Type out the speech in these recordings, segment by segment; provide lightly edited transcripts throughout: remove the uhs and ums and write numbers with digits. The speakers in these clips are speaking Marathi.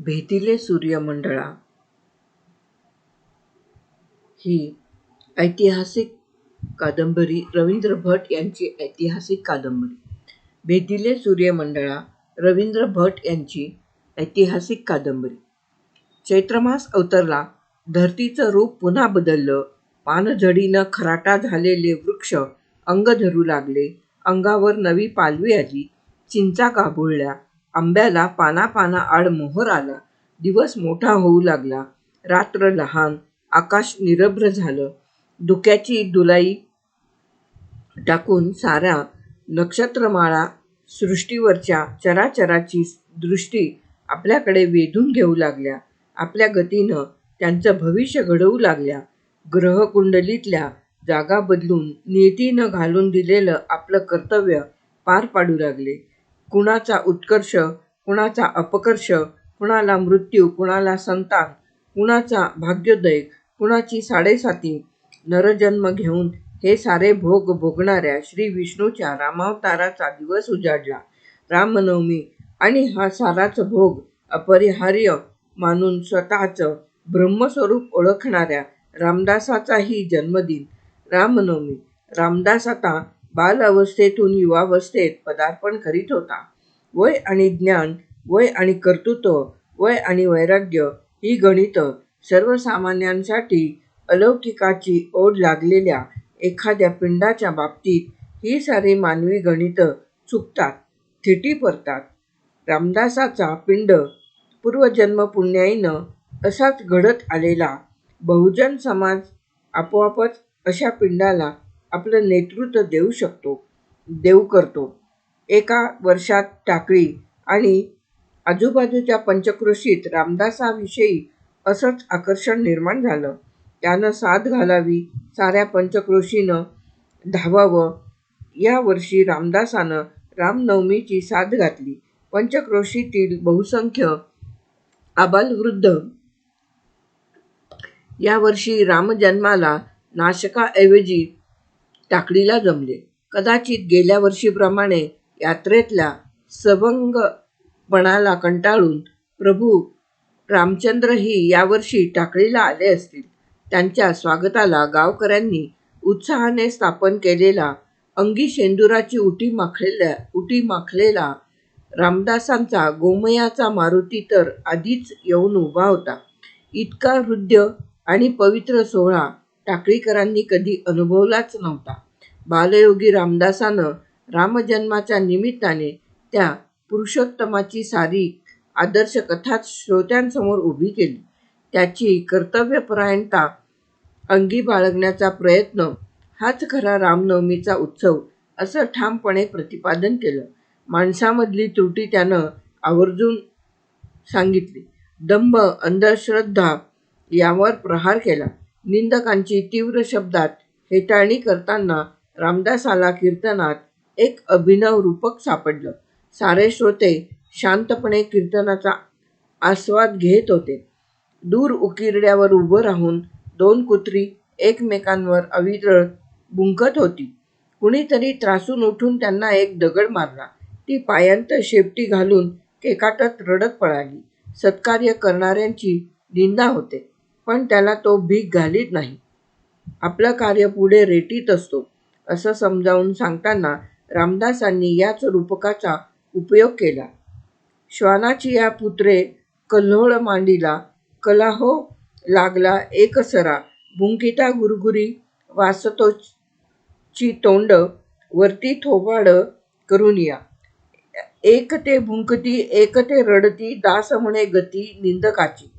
भेदिले सूर्यमंडळा ही ऐतिहासिक कादंबरी, रवींद्र भट यांची ऐतिहासिक कादंबरी. भेदिले सूर्यमंडळा रवींद्र भट यांची ऐतिहासिक कादंबरी. चैत्रमास अवतरला, धरतीचं रूप पुन्हा बदललं. पानझडीनं खराटा झालेले वृक्ष अंग धरू लागले. अंगावर नवी पालवी आली. चिंचा गाभुळल्या. आंब्याला पाना आड मोहर आला. दिवस मोठा होऊ लागला. रात्र लहान. आकाश निरभ्र झालं. धुक्याची दुलाई टाकून साऱ्या नक्षत्रमाळा सृष्टीवरच्या चराचराची दृष्टी आपल्याकडे वेधून घेऊ लागल्या. आपल्या गतीनं त्यांचं भविष्य घडवू लागल्या. ग्रहकुंडलीतल्या जागा बदलून नियतीनं घालून दिलेलं आपलं कर्तव्य पार पाडू लागले. कुणाचा उत्कर्ष, कुणाचा अपकर्ष, कुणाला मृत्यू, कुणाला संतान, कुणाचा भाग्योदय, कुणाची साडेसाती. नरजन्म घेऊन हे सारे भोग भोगणाऱ्या श्री विष्णूच्या रामावताराचा दिवस उजाडला. रामनवमी आणि हा साराच भोग अपरिहार्य मानून स्वतःचं ब्रह्मस्वरूप ओळखणाऱ्या रामदासाचाही जन्मदिन. रामनवमी. रामदास आता बालअवस्थेतून युवावस्थेत पदार्पण करीत होता. वय आणि ज्ञान, वय आणि कर्तृत्व, वय आणि वैराग्य ही गणितं सर्वसामान्यांसाठी अलौकिकाची ओढ लागलेल्या एखाद्या पिंडाच्या बाबतीत ही सारी मानवी गणितं चुकतात, थिटी पडतात. रामदासाचा पिंड पूर्वजन्म पुण्याईनं असाच घडत आलेला. बहुजन समाज आपोआपच अशा पिंडाला आपलं नेतृत्व देऊ करतो. एका वर्षात टाकळी आणि आजूबाजूच्या पंचक्रोशीत रामदासाविषयी असंच आकर्षण निर्माण झालं. त्यानं साद घालावी, साऱ्या पंचक्रोशीनं धावावं. या वर्षी रामदासानं रामनवमीची साद घातली. पंचक्रोशीतील बहुसंख्य आबालवृद्ध यावर्षी रामजन्माला नाशकाऐवजी टाकळीला जमले. कदाचित गेल्या वर्षीप्रमाणे यात्रेतल्या सवंगपणाला कंटाळून प्रभू रामचंद्रही यावर्षी टाकळीला आले असतील. त्यांच्या स्वागताला गावकऱ्यांनी उत्साहाने स्थापन केलेला अंगी शेंदुराची उटी माखलेला रामदासांचा गोमयाचा मारुती तर आधीच येऊन उभा होता. इतका हृद्य आणि पवित्र सोहळा टाकळीकरांनी कधी अनुभवलाच नव्हता. बालयोगी रामदासानं रामजन्माच्या निमित्ताने त्या पुरुषोत्तमाची सारी आदर्श कथाच श्रोत्यांसमोर उभी केली. त्याची कर्तव्यपरायणता अंगी बाळगण्याचा प्रयत्न हाच खरा रामनवमीचा उत्सव असं ठामपणे प्रतिपादन केलं. माणसामधली त्रुटी त्यानं आवर्जून सांगितली. दंभ, अंधश्रद्धा यावर प्रहार केला. निंदकांची तीव्र शब्दात हेटाळणी करताना रामदासाला कीर्तनात एक अभिनव रूपक सापडलं. सारे श्रोते शांतपणे कीर्तनाचा आस्वाद घेत होते. दूर उकिरड्यावर उभं राहून दोन कुत्री एकमेकांवर अविरत भुंकत होती. कुणीतरी त्रासून उठून त्यांना एक दगड मारला. ती पायांत शेपटी घालून केकाटत रडत पळाली. सत्कार्य करणाऱ्यांची निंदा होते, पण त्याला तो भीक घालीत नाही. आपलं कार्य पुढे रेटीत असतो असं समजावून सांगताना रामदासांनी याच रूपकाचा उपयोग केला. श्वानाची या पुत्रे कल्होळ मांडीला, कलाहो लागला एकसरा, भुंकिता गुरगुरी वासतोची तोंड, वरती थोबाड करून या. एक ते भुंकती, एक ते रडती, दास म्हणे गती निंदकाची.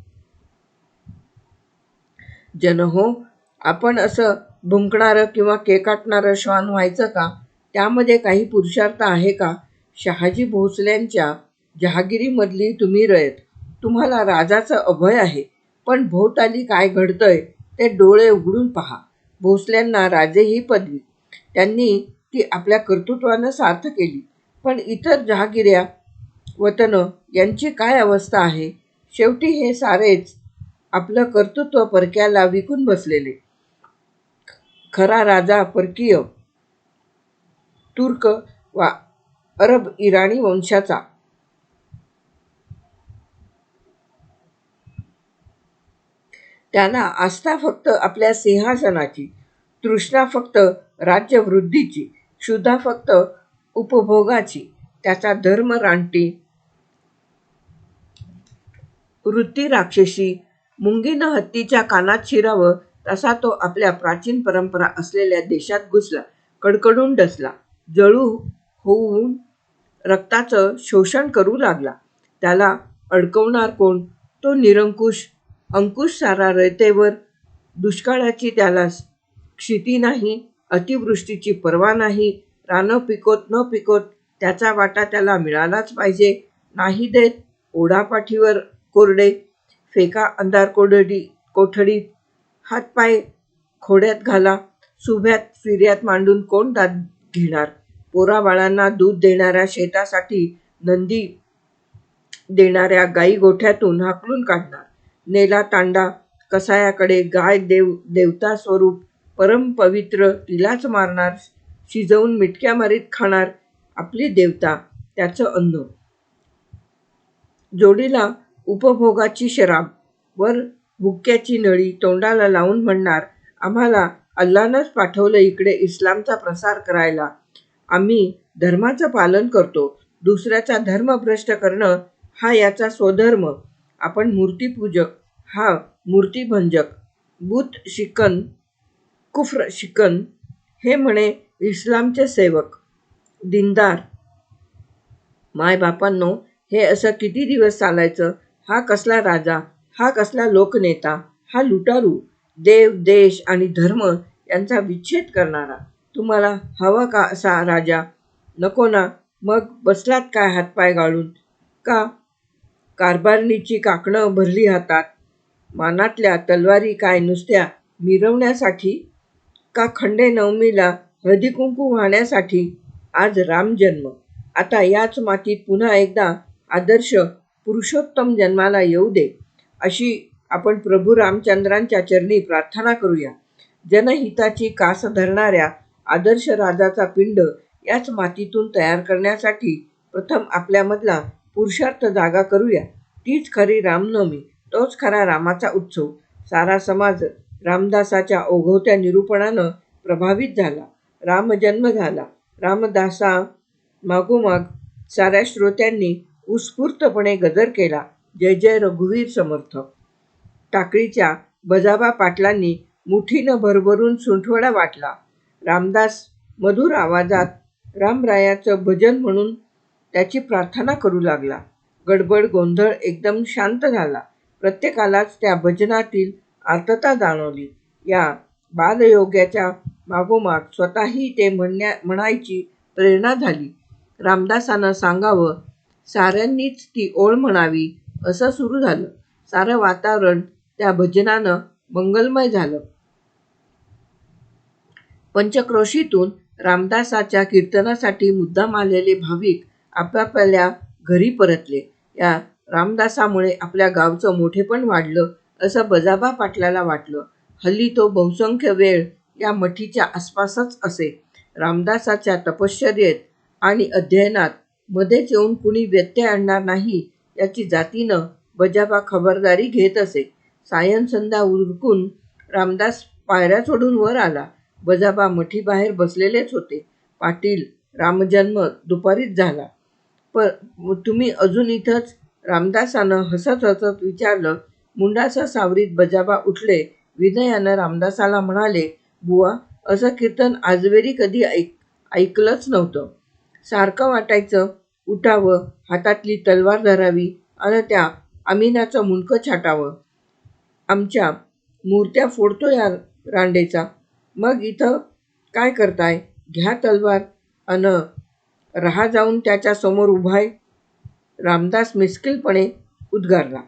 जनहो, आपण असं भुंकणारं किंवा केकाटणारं श्वान व्हायचं का? त्यामध्ये काही पुरुषार्थ आहे का? शहाजी भोसल्यांच्या जहागिरीमधली तुम्ही रयत. तुम्हाला राजाचं अभय आहे, पण भोवताली काय घडतंय ते डोळे उघडून पहा. भोसल्यांना राजे ही पदवी. त्यांनी ती आपल्या कर्तृत्वानं सार्थ केली. पण इतर जहागिऱ्या वतनं यांची काय अवस्था आहे? शेवटी हे सारेच आपलं कर्तृत्व परक्याला विकून बसलेले. खरा राजा परकीय, तुर्क वा अरब इराणी वंशाचा. त्याला आस्था फक्त आपल्या सिंहासनाची, तृष्णा फक्त राज्यवृद्धीची, क्षुधा फक्त उपभोगाची. त्याचा धर्म रानटी, वृत्ती राक्षसी. मुंगीनं हत्तीच्या कानात शिरावं तसा तो आपल्या प्राचीन परंपरा असलेल्या देशात घुसला, कडकडून डसला, जळू होऊन रक्ताचं शोषण करू लागला. त्याला अडकवणार कोण? तो निरंकुश, अंकुश सारा रयतेवर. दुष्काळाची त्याला क्षिती नाही, अतिवृष्टीची पर्वा नाही. रानं पिकोत न पिकोत त्याचा वाटा त्याला मिळालाच पाहिजे. नाही देत ओढापाठीवर कोरडे, फेका अंधार कोठडीत, हातपाय खोड्यात घाला, सुभ्यात फिर्यात मांडून कोण दाद घेणार? पोराबाळांना दूध देणाऱ्या शेतासाठी नंदी देणाऱ्या गाई गोठ्यातून हाकलून काढणार. नेला तांडा कसायाकडे, गाय देवता स्वरूप, परमपवित्र, तिलाच मारणार, शिजवून मिटक्या मारीत खाणार. आपली देवता, त्याचं अन्न. जोडीला उपभोगाची शराब, वर हुक्क्याची नळी तोंडाला लावून म्हणणार, आम्हाला अल्लानंच पाठवलं इकडे इस्लामचा प्रसार करायला. आम्ही धर्माचं पालन करतो. दुसऱ्याचा धर्म भ्रष्ट करणं हा याचा स्वधर्म. आपण मूर्तीपूजक, हा मूर्तीभंजक. बुत शिकन, कुफ्र शिकन, हे म्हणे इस्लामचे सेवक, दीनदार. मायबापांनो, हे असं किती दिवस चालायचं? हा कसला राजा? हा कसला लोकनेता? हा लुटारू, देव, देश आणि धर्म यांचा विच्छेद करणारा. तुम्हाला हवा का असा राजा? नको ना. मग बसलात काय हातपाय गाळून? का कारभारणीची काकणं भरली हातात? मानातल्या तलवारी काय नुसत्या मिरवण्यासाठी? का खंडे नवमीला हळदीकुंकू वाहण्यासाठी? आज रामजन्म. आता याच मातीत पुन्हा एकदा आदर्श पुरुषोत्तम जन्माला येऊ दे, अशी आपण प्रभू रामचंद्रांच्या चरणी प्रार्थना करूया. जनहिताची कास धरणाऱ्या आदर्श राजाचा पिंड याच मातीतून तयार करण्यासाठी प्रथम आपल्यामधला पुरुषार्थ जागा करूया. तीच खरी रामनवमी, तोच खरा रामाचा उत्सव. सारा समाज रामदासाच्या ओघवत्या निरूपणानं प्रभावित झाला. रामजन्म झाला. रामदासा मागोमाग साऱ्या श्रोत्यांनी उत्स्फूर्तपणे गजर केला, जय जय रघुवीर समर्थ. टाकळीच्या बजाबा पाटलांनी मुठीनं भरभरून सुंठवडा वाटला. रामदास मधुर आवाजात रामरायाचं भजन म्हणून त्याची प्रार्थना करू लागला. गडबड गोंधळ एकदम शांत झाला. प्रत्येकालाच त्या भजनातील आर्तता जाणवली. या बालयोग्याच्या मागोमाग स्वतःही ते म्हणायची प्रेरणा झाली. रामदासानं सांगावं, साऱ्यांनीच ती ओळ म्हणावी, असं सुरू झालं. सारं वातावरण त्या भजनानं मंगलमय झालं. पंचक्रोशीतून रामदासाच्या कीर्तनासाठी मुद्दाम आलेले भाविक आपापल्या घरी परतले. या रामदासामुळे आपल्या गावचं मोठेपण वाढलं, असं बजाबा पाटलाला वाटलं. हल्ली तो बहुसंख्य वेळ या मठीच्या आसपासच असे. रामदासाच्या तपश्चर्येत आणि अध्ययनात मध्येच येऊन कुणी व्यत्यय आणणार नाही, याची जातीनं बजाबा खबरदारी घेत असे. सायंसंध्या उरकून रामदास पायऱ्या चढून वर आला. बजाबा मठीबाहेर बसलेलेच होते. पाटील, रामजन्म दुपारीच झाला. तुम्ही अजून इथंच? रामदासानं हसत हसत विचारलं. मुंडासं सावरीत बजाबा उठले. विनयानं रामदासाला म्हणाले, बुवा, असं कीर्तन आजवेरी कधी ऐकलंच नव्हतं. सारखं वाटायचं उठावं, हातातली तलवार धरावी अन त्या अमीनाचं मुंडकं छाटावं. आमच्या मूर्त्या फोडतो या रांडेचा. मग इथं काय करताय? घ्या तलवार अन रहा जाऊन त्याच्या समोर उभाय. रामदास मिस्किलपणे उद्गारला.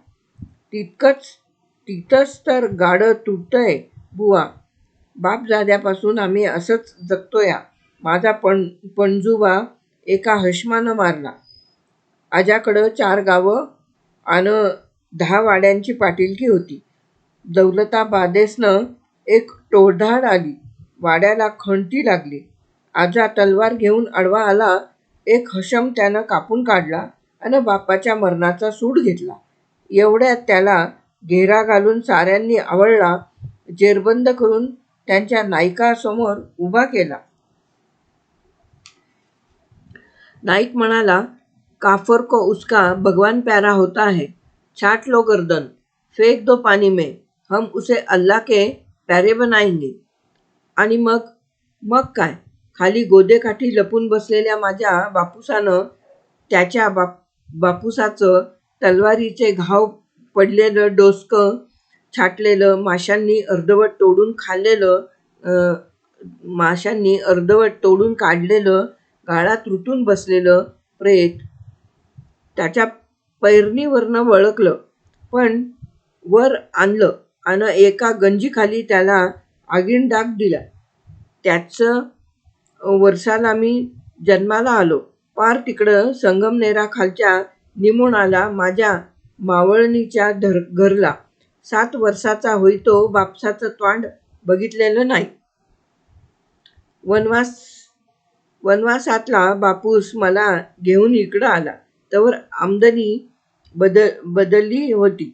तिथंच तर गाडं तुटतंय बुवा. बापजाद्यापासून आम्ही असंच जगतोया. माझा पणजूबा एका हशमानं मारला. आज्याकडं 4 गावं अन 10 वाड्यांची पाटीलकी होती. दौलताबादेसनं एक टोळधाड आली. वाड्याला खणती लागली. आजा तलवार घेऊन आडवा आला. एक हशम त्यानं कापून काढला अन बापाच्या मरणाचा सूड घेतला. एवढ्यात त्याला घेरा घालून साऱ्यांनी आवळला जेरबंद करून त्यांच्या नायकासमोर उभा केला. नाईक म्हणाला, काफर को उसका भगवान प्यारा होता है. छाट लो गर्दन, फेक दो पानी में, हम उसे अल्लाह के प्यारे बनाएंगे. आणि मग काय? खाली गोदेकाठी लपून बसलेल्या माझ्या बापूसानं त्याच्या बापूसाचं तलवारीचे घाव पडलेलं डोसकं छाटलेलं, माशांनी अर्धवट तोडून काढलेलं, गाळात रुतून बसलेलं प्रेत त्याच्या पैरणीवरनं वळकलं, पण वर आणलं आणि एका गंजीखाली त्याला आगीन डाग दिला. त्याच वर्षाला मी जन्माला आलो. पार तिकडं संगमनेराखालच्या निमोणाला माझ्या मावळणीच्या घरला. 7 वर्षाचा होईतो बापसाचं तोंड बघितलेलं नाही. वनवासातला बापूस मला घेऊन इकडं आला. तवर आमदनी बदलली होती.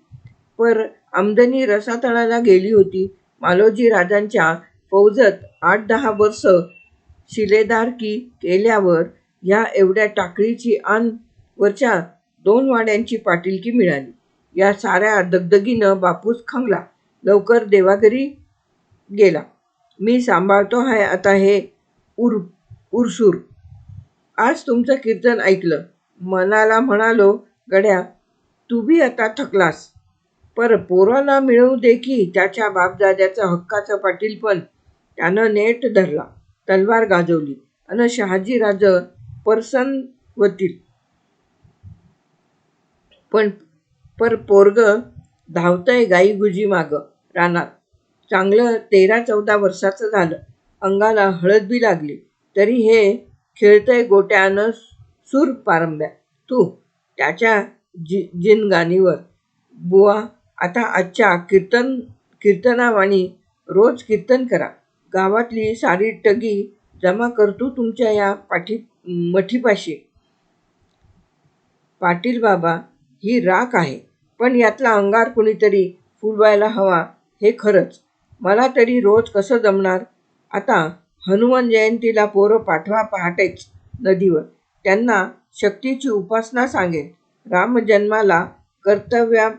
पर आमदनी रसातळाला गेली होती. मालोजी राजांच्या फौजत 8-10 वर्ष शिलेदारकी केल्यावर ह्या एवढ्या टाकळीची आन वरच्या 2 वाड्यांची पाटीलकी मिळाली. या साऱ्या दगदगीनं बापूस खंगला. लवकर देवाघरी गेला. मी सांभाळतो आहे आता हे उरसूर. आज तुमचं कीर्तन ऐकलं. मनाला म्हणालो, गड्या तू बी आता थकलास. पर पोराला मिळवू दे की त्याच्या बापदाद्याचं हक्काचं पाटीलपण. त्यानं नेट धरला, तलवार गाजवली अन शहाजीराज परसन वतील. पर पोरगं धावतंय गाईगुजी मागं रानात. चांगलं 13-14 वर्षाचं झालं. अंगाला हळद बी लागली. तरी हे खेळतंय गोट्यानं सूर पारंब्या. तू त्याच्या जिनगानीवर. बुवा आता आजच्या कीर्तनावाणी रोज कीर्तन करा. गावातली सारी टगी जमा करतो तुमच्या या मठीपाशी. पाटील बाबा, ही राख आहे, पण यातला अंगार कुणीतरी फुलवायला हवा हे खरंच. मला तरी रोज कसं जमणार. आता हनुमान जयंतीला पोरं पाठवा पहाटेच नदीवर. त्यांना शक्तीची उपासना सांगेन. रामजन्माला कर्तव्यावर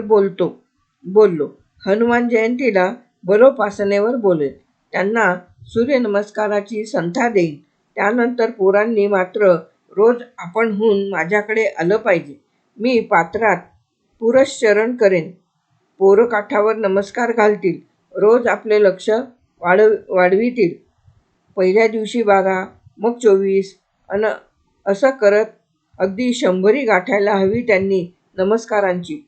बोललो. हनुमान जयंतीला बलोपासनेवर बोलेन. त्यांना सूर्यनमस्काराची संथा देईन. त्यानंतर पोरांनी मात्र रोज आपणहून माझ्याकडे आलं पाहिजे. मी पात्रात पुरश्चरण करेन. पोरं काठावर नमस्कार घालतील. रोज आपले लक्ष वाढवितील. पहिल्या दिवशी 12, मग 24 अन असं करत अगदी 100 गाठायला हवी त्यांनी नमस्कारांची.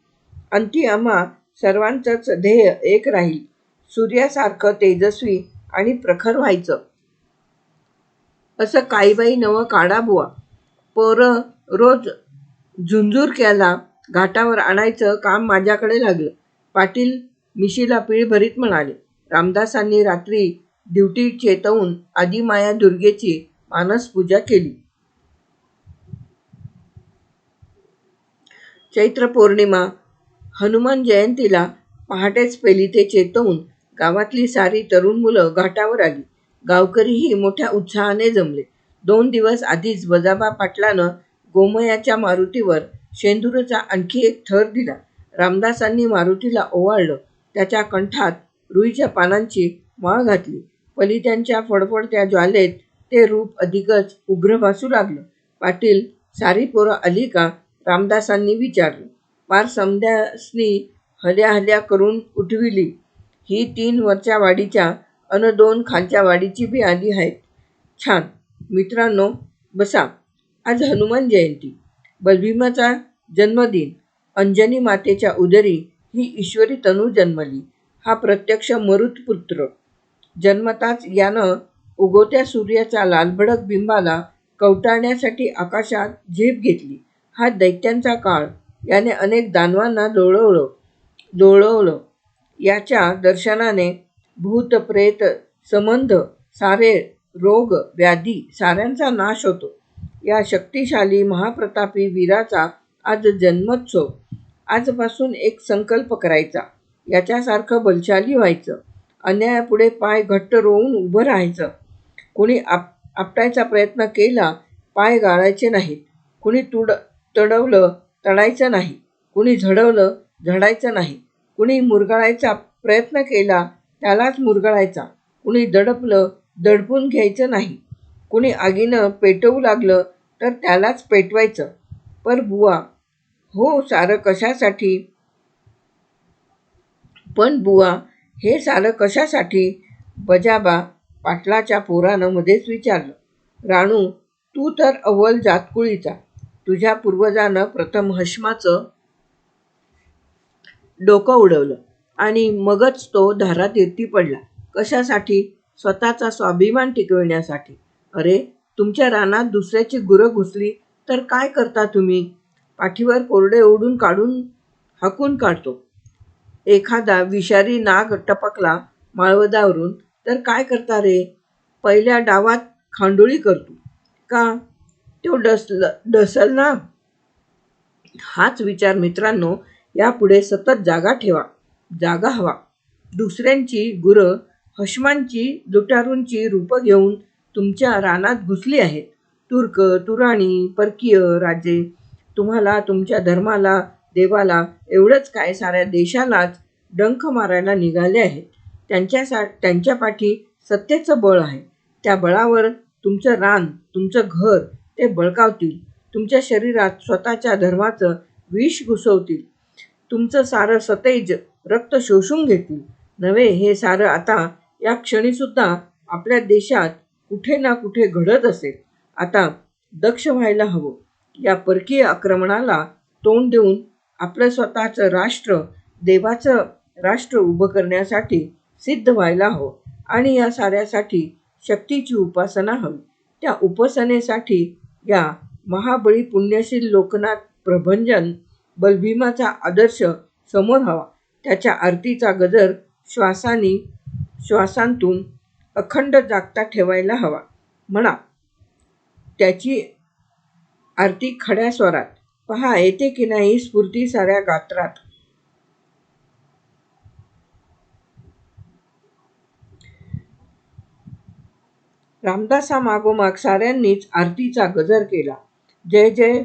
अंती आम्हा सर्वांचंच ध्येय एक राहील. सूर्यासारखं तेजस्वी आणि प्रखर व्हायचं. असं काहीबाई नवं काढा बुवा. पोरं रोज झुंझुरक्याला घाटावर आणायचं काम माझ्याकडे लागलं. पाटील मिशीला पीळ भरीत म्हणाले. रामदासांनी रात्री ड्युटी चेतवून आदिमाया दुर्गेची मानसपूजा केली. चैत्र पौर्णिमा हनुमान जयंतीला पहाटेच पेली ते चेतवून गावातली सारी तरुण मुलं घाटावर आली. गावकरीही मोठ्या उत्साहाने जमले. 2 दिवस आधीच बजाबा पाटलानं गोमयाच्या मारुतीवर शेंदुराचा आणखी एक थर दिला. रामदासांनी मारुतीला ओवाळलं. त्याच्या कंठात रुईच्या पानांची माळ घातली. पलित्यांच्या फडफडत्या ज्वालेत ते रूप अधिकच उग्र भासू लागलं. पाटील, सारी पोरं आली का? रामदासांनी विचारलं. पार समद्यासनी हल्या करून उठविली. ही 3 वरच्या वाडीच्या अन 2 खालच्या वाडीची बी आली आहेत. छान. मित्रांनो, बसा. आज हनुमान जयंती, बलभीमाचा जन्मदिन. अंजनी मातेच्या उदरी ही ईश्वरी तनू जन्मली. हा प्रत्यक्ष मरुतपुत्र. जन्मताच यानं उगवत्या सूर्याच्या लालभडक बिंबाला कवटाळण्यासाठी आकाशात झेप घेतली. हा दैत्यांचा काळ. याने अनेक दानवांना लोळवलं. याच्या दर्शनाने भूत प्रेत संबंध, सारे रोग व्याधी साऱ्यांचा नाश होतो. या शक्तिशाली महाप्रतापी वीराचा आज जन्मोत्सव. आजपासून एक संकल्प करायचा, याच्यासारखं बलशाली व्हायचं. अन्यायापुढे पाय घट्ट रोवून उभं राहायचं. कुणी आपटायचा प्रयत्न केला, पाय गाळायचे नाहीत. कुणी तडवलं, तडायचं नाही. कुणी झडवलं, झडायचं नाही. कुणी मुरगाळायचा प्रयत्न केला, त्यालाच मुरगाळायचा. कुणी दडपलं, दडपून घ्यायचं नाही. कुणी आगीनं पेटवू लागलं तर त्यालाच पेटवायचं. पर बुवा, हो सारं कशासाठी? पण बुवा, हे सारं कशासाठी? बजाबा पाटलाच्या पोरानं मध्येच विचारलं. राणू, तू तर अव्वल जातकुळीचा. तुझ्या पूर्वजानं प्रथम हशमाचं डोकं उडवलं आणि मगच तो धारातीर्थी पडला. कशासाठी? स्वतःचा स्वाभिमान टिकविण्यासाठी. अरे, तुमच्या रानात दुसऱ्याची गुरं घुसली तर काय करता तुम्ही? पाठीवर कोरडे ओढून काढून हाकून काढतो. एखादा विषारी नाग टपकला माळवदावरून तर काय करता रे? पहिल्या डावात खांडोळी करतो. का? तो डसल ना? हाच विचार मित्रांनो यापुढे सतत जागा हवा. दुसऱ्यांची गुरं, हशमांची, लुटारूंची रूपं घेऊन तुमच्या रानात घुसली आहेत. तुर्क, तुराणी, परकीय राजे तुम्हाला, तुमच्या धर्माला, देवाला, एवढंच काय साऱ्या देशालाच डंख मारायला निघाले आहेत. त्यांच्या पाठी सत्तेचं बळ आहे. त्या बळावर तुमचं रान, तुमचं घर ते बळकावतील. तुमच्या शरीरात स्वतःच्या धर्माचं विष घुसवतील. तुमचं सारं सतेज रक्त शोषून घेतील. नव्हे, हे सारं आता या क्षणीसुद्धा आपल्या देशात कुठे ना कुठे घडत असेल. आता दक्ष व्हायला हवं. या परकीय आक्रमणाला तोंड देऊन आपलं स्वतःचं राष्ट्र, देवाचं राष्ट्र उभं करण्यासाठी सिद्ध व्हायला हवं. आणि या साऱ्यासाठी शक्तीची उपासना हवी. त्या उपासनेसाठी या महाबळी पुण्यशील लोकनाथ प्रभंजन बलभीमाचा आदर्श समोर हवा. त्याच्या आरतीचा गजर श्वासांतून अखंड जागता ठेवायला हवा. म्हणा त्याची आरती खड्या स्वरात. पहा येते की नाही स्फूर्ती साऱ्या गात्रात. रामदासामागोमाग साऱ्यांनीच आरतीचा गजर केला. जय जय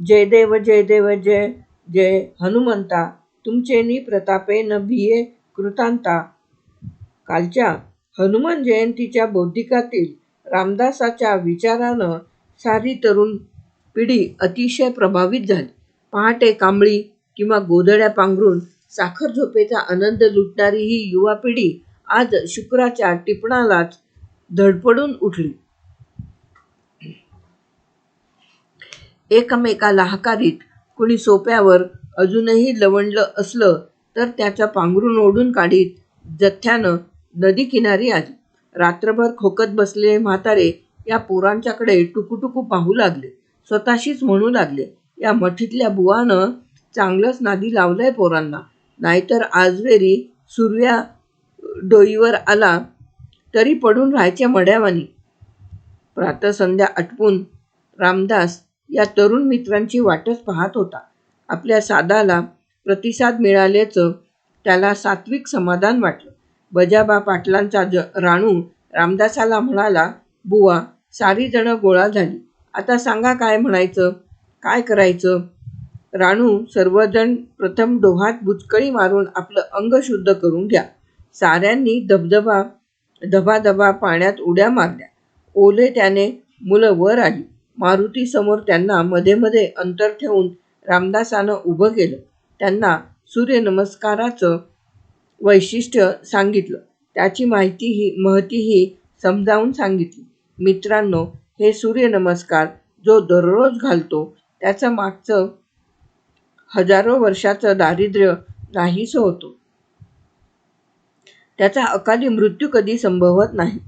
जय देव, जय देव, जय जय हनुमंता, तुमचेनी प्रतापे न भिये कृतांता. कालच्या हनुमान जयंतीच्या बौद्धिकातील रामदासाच्या विचारानं सारी तरुण पिढी अतिशय प्रभावित झाली. पहाटे कांबळी किंवा गोधड्या पांघरून साखर झोपेचा आनंद लुटणारी ही युवा पिढी आज शुक्राच्या टिपणालाच धडपडून उठली. एकमेकाला हकारीत. कुणी सोप्यावर अजूनही लवंडलं असलं तर त्याचं पांघरून ओढून काढीत जथ्यानं नदी किनारी आली. रात्रभर खोकत बसलेले म्हातारे या पोरांच्याकडे टुकूटुकू पाहू लागले. स्वतःशीच म्हणू लागले, या मठीतल्या बुवानं चांगलंच नादी लावलंय पोरांना. नाहीतर आजवेरी सूर्या डोईवर आला तरी पडून राहायचे मड्यावानी. प्रातःसंध्या आटपून रामदास या तरुण मित्रांची वाटच पाहत होता. आपल्या सादाला प्रतिसाद मिळाल्याचं त्याला सात्विक समाधान वाटलं. बजाबा पाटलांचा राणू रामदासाला म्हणाला, बुवा, सारी जणं गोळा झाली. आता सांगा काय म्हणायचं, काय करायचं? राणू, सर्वजण प्रथम डोहात बुचकळी मारून आपलं अंग शुद्ध करून घ्या. साऱ्यांनी धबाधबा पाण्यात उड्या मारल्या. ओले त्याने मुलं वर आली. मारुतीसमोर त्यांना मध्ये मध्ये अंतर ठेवून रामदासानं उभं केलं. त्यांना सूर्यनमस्काराचं वैशिष्ट्य सांगितलं. त्याची महतीही समजावून सांगितली. मित्रांनो, हे सूर्यनमस्कार जो दररोज घालतो त्याचं मागचं हजारो वर्षाचं दारिद्र्य नाहीसं होतं. त्याचा अकाली मृत्यू कधी संभवत नाही.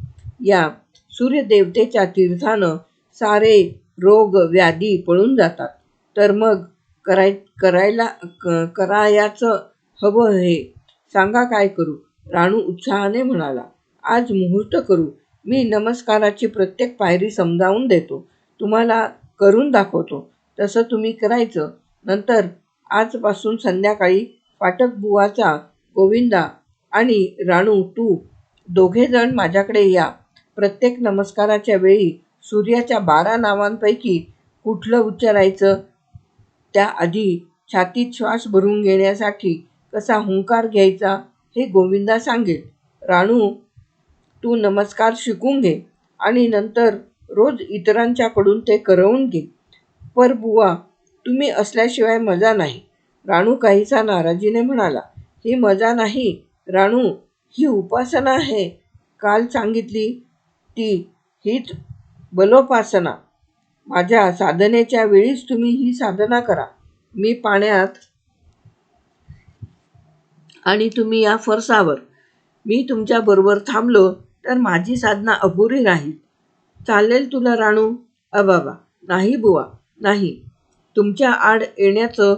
या सूर्यदेवतेच्या तीर्थानं सारे रोग व्याधी पळून जातात. तर मग करायाचं हवं हे सांगा काय करू? राणू उत्साहाने म्हणाला, आज मुहूर्त करू. मी नमस्काराची प्रत्येक पायरी समजावून देतो. तुम्हाला करून दाखवतो. तसं तुम्ही करायचं. नंतर आजपासून संध्याकाळी फाटक बुवाचा गोविंदा आणि राणू तू दोघेजण माझ्याकडे या. प्रत्येक नमस्काराच्या वेळी सूर्याच्या 12 नावांपैकी कुठलं उच्चारायचं, त्याआधी छातीत श्वास भरून घेण्यासाठी कसा हुंकार घ्यायचा हे गोविंदा सांगेल. राणू तू नमस्कार शिकून घे आणि नंतर रोज इतरांच्याकडून ते करवून घे. पर बुवा तुम्ही असल्याशिवाय मजा नाही. राणू काहीसा नाराजीने म्हणाला. ही मजा नाही राणू, ही उपासना आहे. काल सांगितली ती, हीच बलोपासना. माझ्या साधनेच्या वेळीच तुम्ही ही साधना करा. मी पाण्यात आणि तुम्ही या फरसावर. मी तुमच्याबरोबर थांबलो तर माझी साधना अपुरी राहील. चालेल तुला राणू? अबाबा नाही बुवा, नाही. तुमच्या आड येण्याचं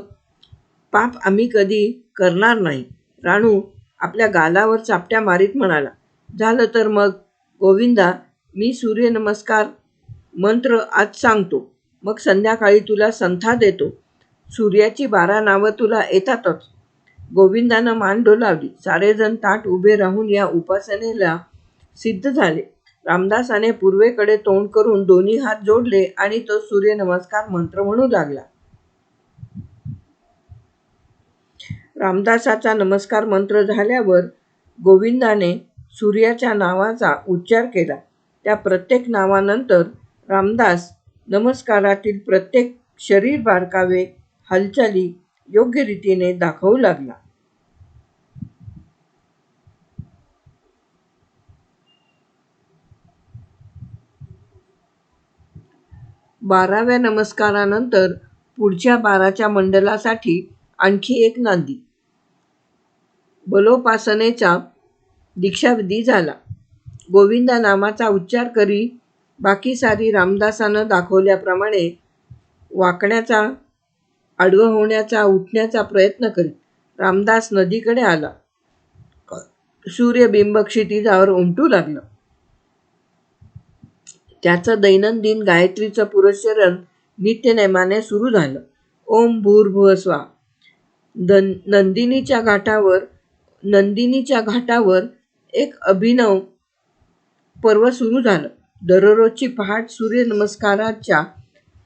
पाप आम्ही कधी करणार नाही. राणू आपल्या गालावर चापट्या मारीत म्हणाला. झालं तर मग गोविंदा, मी सूर्यनमस्कार मंत्र आज सांगतो, मग संध्याकाळी तुला संथा देतो. सूर्याची 12 नावं तुला येतातच. गोविंदानं मान डोलावली. सारेजण ताठ उभे राहून या उपासनेला सिद्ध झाले. रामदासाने पूर्वेकडे तोंड करून दोन्ही हात जोडले आणि तो सूर्यनमस्कार मंत्र म्हणू लागला. रामदासाचा नमस्कार मंत्र झाल्यावर गोविंदाने सूर्याच्या नावाचा उच्चार केला. त्या प्रत्येक नावानंतर रामदास नमस्कारातील प्रत्येक शरीर बारकावे, हालचाली योग्य रीतीने दाखवू लागला. 12व्या नमस्कारानंतर पुढच्या 12च्या मंडलासाठी आणखी एक नांदी. बलोपासनेचा दीक्षाविधी झाला. गोविंदा नामाचा उच्चार करी बाकी सारी रामदासानं दाखवल्याप्रमाणे वाकण्याचा, आडवं होण्याचा, उठण्याचा प्रयत्न करीत. रामदास नदीकडे आला. सूर्यबिंब क्षितिजावर उमटू लागलं. त्याचं दैनंदिन गायत्रीचं पुरस्चरण नित्यनेमाने सुरू झालं. ओम भूर्भुवः स्वः. नंदिनीच्या घाटावर एक अभिनव पर्व सुरू झालं. दररोजची पहाट सूर्यनमस्काराच्या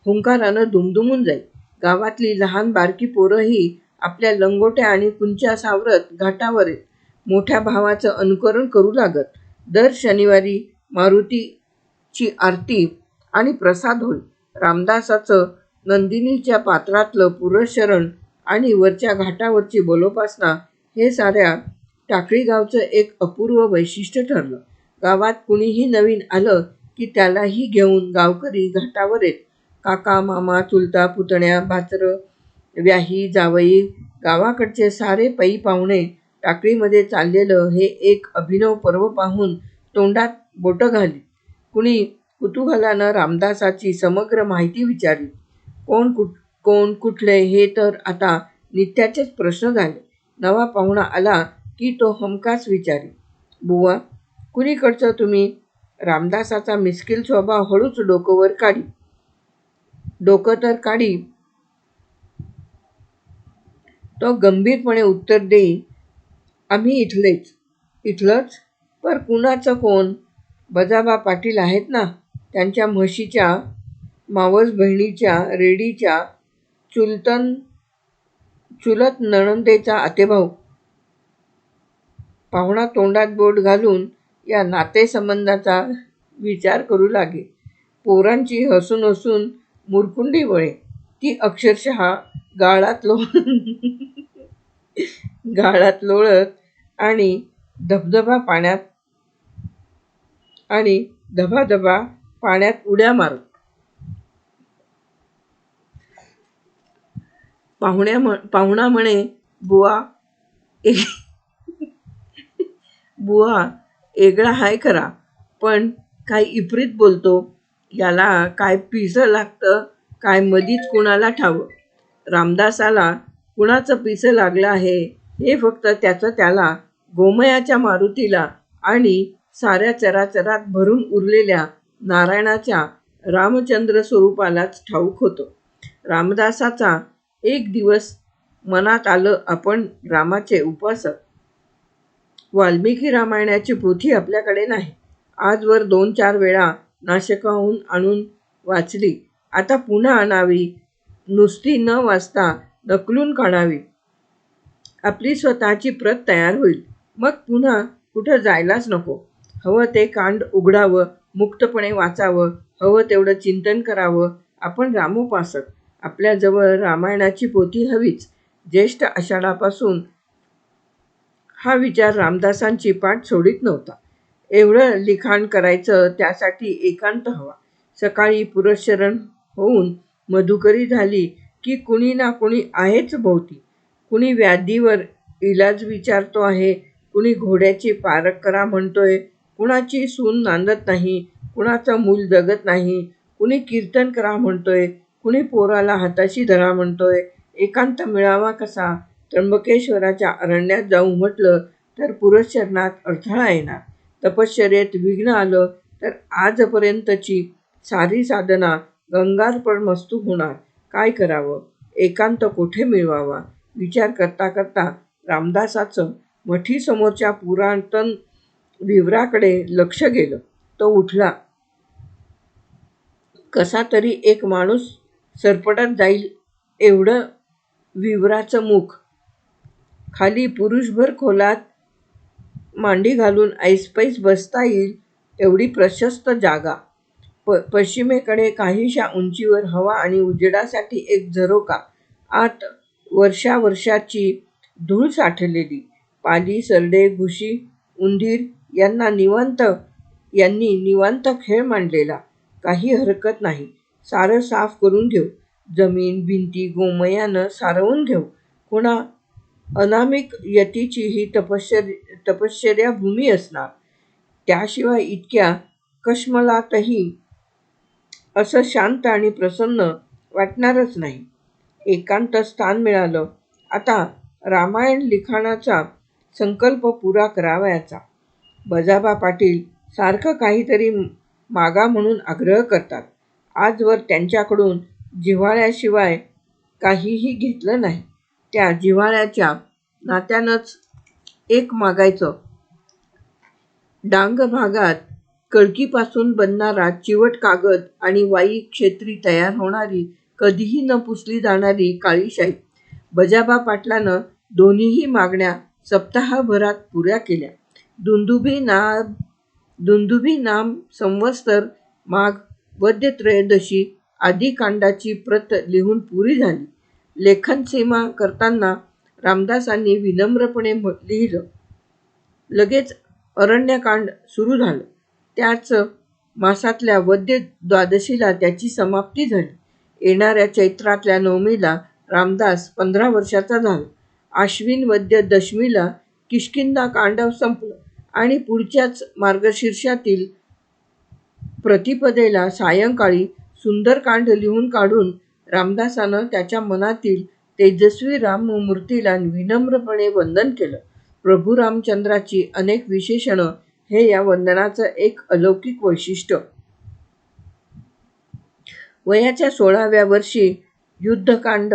हुंकारानं दुमदुमून जाई. गावातली लहान बारकी पोरंही आपल्या लंगोट्या आणि कुंच्या सावरत घाटावर येत मोठ्या भावाचं अनुकरण करू लागत. दर शनिवारी मारुतीची आरती आणि प्रसाद होई. रामदासाचं नंदिनीच्या पात्रातलं पुरस्चरण आणि वरच्या घाटावरची बलोपासना हे साऱ्या टाकळी गावचं एक अपूर्व वैशिष्ट्य ठरलं. गावात कुणीही नवीन आलं की त्यालाही घेऊन गावकरी घाटावर येत. काका, मामा, चुलता, पुतण्या, भाचरं, व्याही, जावई, गावाकडचे सारे पै पाहुणे टाकळीमध्ये चाललेलं हे एक अभिनव पर्व पाहून तोंडात बोटं घालीत. कुणी कुतूहलानं रामदासाची समग्र माहिती विचारीत. कोण कुठले हे तर आता नित्याचेच प्रश्न झाले. नवा पाहुणा आला की तो हमखास विचारी, बुवा कुणीकडचं तुम्ही? रामदासाचा मिश्किल स्वभाव हळूच डोकं तर काढी तो गंभीरपणे उत्तर देई, आम्ही इथलेच. इथलंच? पर कुणाचं कोण? बजाबा पाटील आहेत ना, त्यांच्या म्हशीच्या मावस बहिणीच्या रेडीच्या चुलत नणंदेचा आतेभाऊ. पाहुणा तोंडात बोट घालून या नातेसंबंधाचा विचार करू लागे. पोरांची हसून हसून मुरकुंडी वळे. ती अक्षरशः गाळात लोळत आणि धबाधबा पाण्यात उड्या मारत. पाहुणा म्हणे, बुवा एगळा हाय खरा, पण काय इप्रीत बोलतो. याला काय पिसं लागतं काय मधीच कुणाला ठावं. रामदासाला कुणाचं पिसं लागलं आहे हे फक्त त्याचं त्याला, गोमयाच्या मारुतीला आणि साऱ्या चराचरात भरून उरलेल्या नारायणाच्या रामचंद्र स्वरूपालाच ठाऊक होतं. रामदासाचा एक दिवस मनात आलं आपण रामाचे उपासक. वाल्मिकी रामायणाची पोथी आपल्याकडे नाही. आजवर 2-4 वेळा नाशकाहून आणून वाचली. आता पुन्हा आणावी. नुसती न वाचता नकलून काढावी. आपली स्वतःची प्रत तयार होईल. मग पुन्हा कुठं जायलाच नको. हवं ते कांड उघडावं, मुक्तपणे वाचावं, हवं तेवढं चिंतन करावं. आपण रामोपासक. आपल्याजवळ रामायणाची पोथी हवीच. ज्येष्ठ आषाढापासून हा विचार रामदासांची पाठ सोडित नव्हता. एवढं लिखाण करायचं त्यासाठी एकांत हवा. सकाळी पुरश्चरण होऊन मधुकरी झाली की कुणी ना कुणी आहेच भोवती. कुणी व्याधीवर इलाज विचारतो आहे, कुणी घोड्याची पारख करा म्हणतोय, कुणाची सून नांदत नाही, कुणाचं मूल जगत नाही, कुणी कीर्तन करा म्हणतोय, कुणी पोराला हाताशी धरा म्हणतोय. एकांत मिळावा कसा? त्र्यंबकेश्वराच्या अरण्यात जाऊ म्हटलं तर पुरश्चरणात अडथळा येणार. तपश्चर्येत विघ्न आलं तर आजपर्यंतची सारी साधना गंगार्पणमस्तू होणार. काय करावं? एकांत कोठे मिळवावा? विचार करता करता रामदासाचं मठीसमोरच्या पुरातन विवराकडे लक्ष गेलं. तो उठला. कसा तरी एक माणूस सरपटत जाईल एवढं विवराचं मुख. खाली पुरुषभर खोलात मांडी घालून ऐसपैस बसता येईल एवढी प्रशस्त जागा. पश्चिमेकडे काहीशा उंचीवर हवा आणि उजेडासाठी एक झरोका. आत वर्षावर्षाची धूळ साठलेली. पाली, सरडे, घुशी, उंदीर यांनी निवांत खेळ मांडलेला. काही हरकत नाही. सारं साफ करून घेऊ. जमीन, भिंती गोमयानं सारवून घेऊ. कुणा अनामिक यतीची ही तपश्चर्या भूमी असणार. त्याशिवाय इतक्या कश्मलातही असं शांत आणि प्रसन्न वाटणारच नाही. एकांत स्थान मिळालं. आता रामायण लिखाणाचा संकल्प पुरा करावयाचा. बजाबा पाटील सारखं काहीतरी मागा म्हणून आग्रह करतात. आजवर त्यांच्याकडून जिव्हाळ्याशिवाय काहीही घेतलं नाही. त्या जिव्हाळ्याच्या नात्यानंच एक मागायचं. डांग भागात कळकीपासून बनणारा चिवट कागद आणि वाई क्षेत्री तयार होणारी, कधीही न पुसली जाणारी काळी शाई. बजाबा पाटलानं दोन्हीही मागण्या सप्ताहभरात पुऱ्या केल्या. दुंदुभी नाम संवत्सर माघ वद्य त्रयोदशी आदी कांडाची प्रत लिहून पुरी झाली. लेखनसीमा करताना रामदासांनी विनम्रपणे लिहिलं. लगेच अरण्यकांड सुरू झालं. त्याच मासातल्या वद्य द्वादशीला त्याची समाप्ती झाली. येणाऱ्या चैत्रातल्या नवमीला रामदास 15 वर्षाचा झाला. आश्विन वद्य दशमीला किष्किंधा संपलं आणि पुढच्याच मार्गशीर्षातील प्रतिपदेला सायंकाळी सुंदरकांड लिहून काढून रामदासानं त्याच्या मनातील तेजस्वी राममूर्तीला विनम्रपणे वंदन केलं. प्रभू रामचंद्राची अनेक विशेषणं हे या वंदनाचं एक अलौकिक वैशिष्ट्य. वयाच्या 16व्या वर्षी युद्धकांड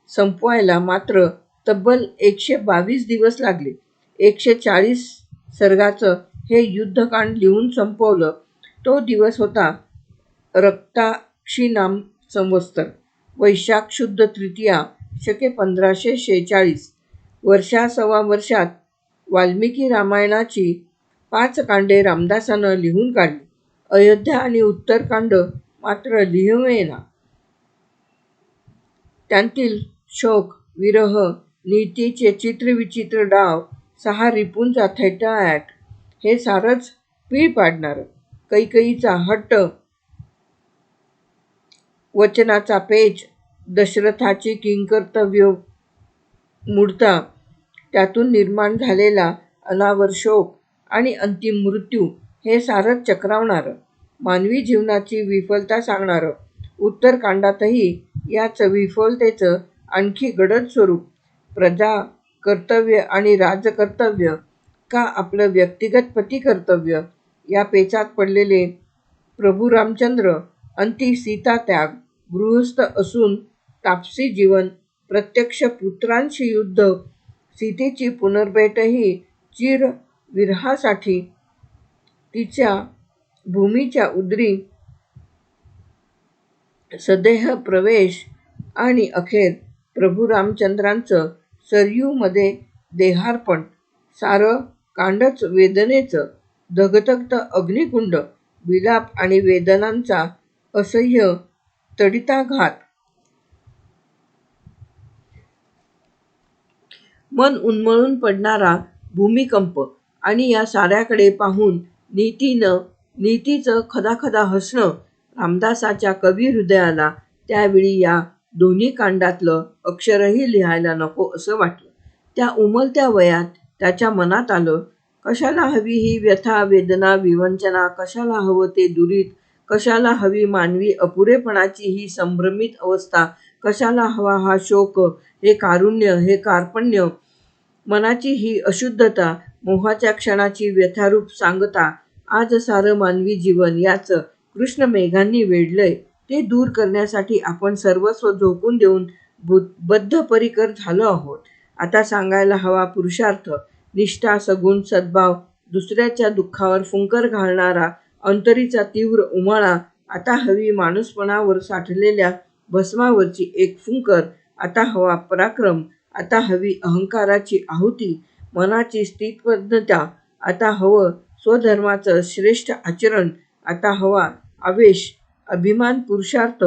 संपवायला मात्र तब्बल 122 दिवस लागले. 140 सर्गाचं हे युद्धकांड लिहून संपवलं. तो दिवस होता रक्ताक्षीनाम संवत्सर, वैशाख शुद्ध तृतीया, शके 1546. वर्षा वर्षात वाल्मिकी रामायणाची 5 कांडे रामदासानं लिहून काढली. अयोध्या आणि उत्तरकांड मात्र लिहिवेना. त्यांतील शोक, विरह, नीतीचे चित्रविचित्र डाव, 6 रिपूंचा थैटाआट हे सारंच पीळ पाडणारं. कैकेयीचा हट्ट, वचनाचा पेच, दशरथाची किंकर्तव्यमूढता, त्यातून निर्माण झालेला अनावर शोक आणि अंतिम मृत्यू हे सारंच चक्रावणारं. मानवी जीवनाची विफलता सांगणारं. उत्तरकांडातही याच विफलतेचं आणखी गडद स्वरूप. प्रजा कर्तव्य आणि राजकर्तव्य का आपलं व्यक्तिगत पतिकर्तव्य या पेचात पडलेले प्रभू रामचंद्र, अंती सीतात्याग, गृहस्थ असून तापसी जीवन प्रत्यक्ष पुत्रांशी युद्ध, सीतेची पुनर्भेटही, चिरविरहासाठी तिच्या भूमीच्या उदरी सदेह प्रवेश आणि अखेर प्रभू रामचंद्रांचं सरयूमध्ये देहार्पण, सारं कांडच वेदनेचं, धगधगत अग्निकुंड, विलाप आणि वेदनांचा असह्य तडिताघात. मन उन्मळून पडणारा भूमिकंप आणि या साऱ्याकडे पाहून नीतीचं खदाखदा हसणं रामदासाच्या कवी हृदयाला त्यावेळी या दोन्ही कांडातलं अक्षरही लिहायला नको असं वाटलं. त्या उमलत्या वयात त्याच्या मनात आलं, कशाला हवी ही व्यथा, वेदना, विवंचना, कशाला हवं ते दुरीत, कशाला हवी मानवी अपुरेपणाची ही संभ्रमित अवस्था, कशाला हवा हा शोक, हे कारुण्य, हे कार्पण्य, मनाची ही अशुद्धता, मोहाच्या क्षणाची व्यथारूप सांगता. आज सारं मानवी जीवन याच कृष्ण मेघांनी वेढलंय. ते दूर करण्यासाठी आपण सर्वस्व झोकून देऊन बद्धपरिकर झालो आहोत. आता सांगायला हवा पुरुषार्थ, निष्ठा, सगुण सद्भाव, दुसऱ्याच्या दुःखावर फुंकर घालणारा अंतरीचा तीव्र उमाळा. आता हवी माणूसपणावर साठलेल्या भस्मावरची एक फुंकर. आता हवा पराक्रम, आता हवी अहंकाराची आहुती, मनाची स्थितप्रज्ञता. आता हवं स्वधर्माचं श्रेष्ठ आचरण. आता हवा आवेश, अभिमान, पुरुषार्थ.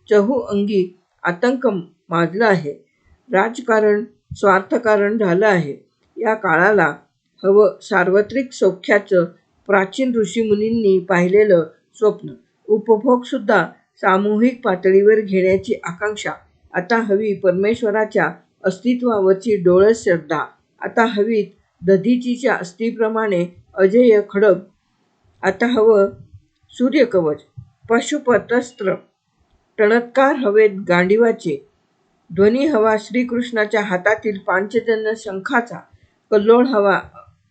चहूअंगी आतंक माजला आहे. राजकारण स्वार्थकारण झालं आहे. या काळाला हवं सार्वत्रिक सौख्याचं, प्राचीन ऋषीमुनींनी पाहिलेलं स्वप्न. उपभोगसुद्धा सामूहिक पातळीवर घेण्याची आकांक्षा. आता हवी परमेश्वराच्या अस्तित्वावरची डोळस श्रद्धा. आता हवीत दधीचीच्या अस्थिप्रमाणे अजेय खड्ग. आता हवं सूर्यकवच, पाशुपतास्त्र, टणत्कार हवेत गांडीवाचे. ध्वनी हवा श्रीकृष्णाच्या हातातील पांचजन्य शंखाचा. कल्लोळ हवा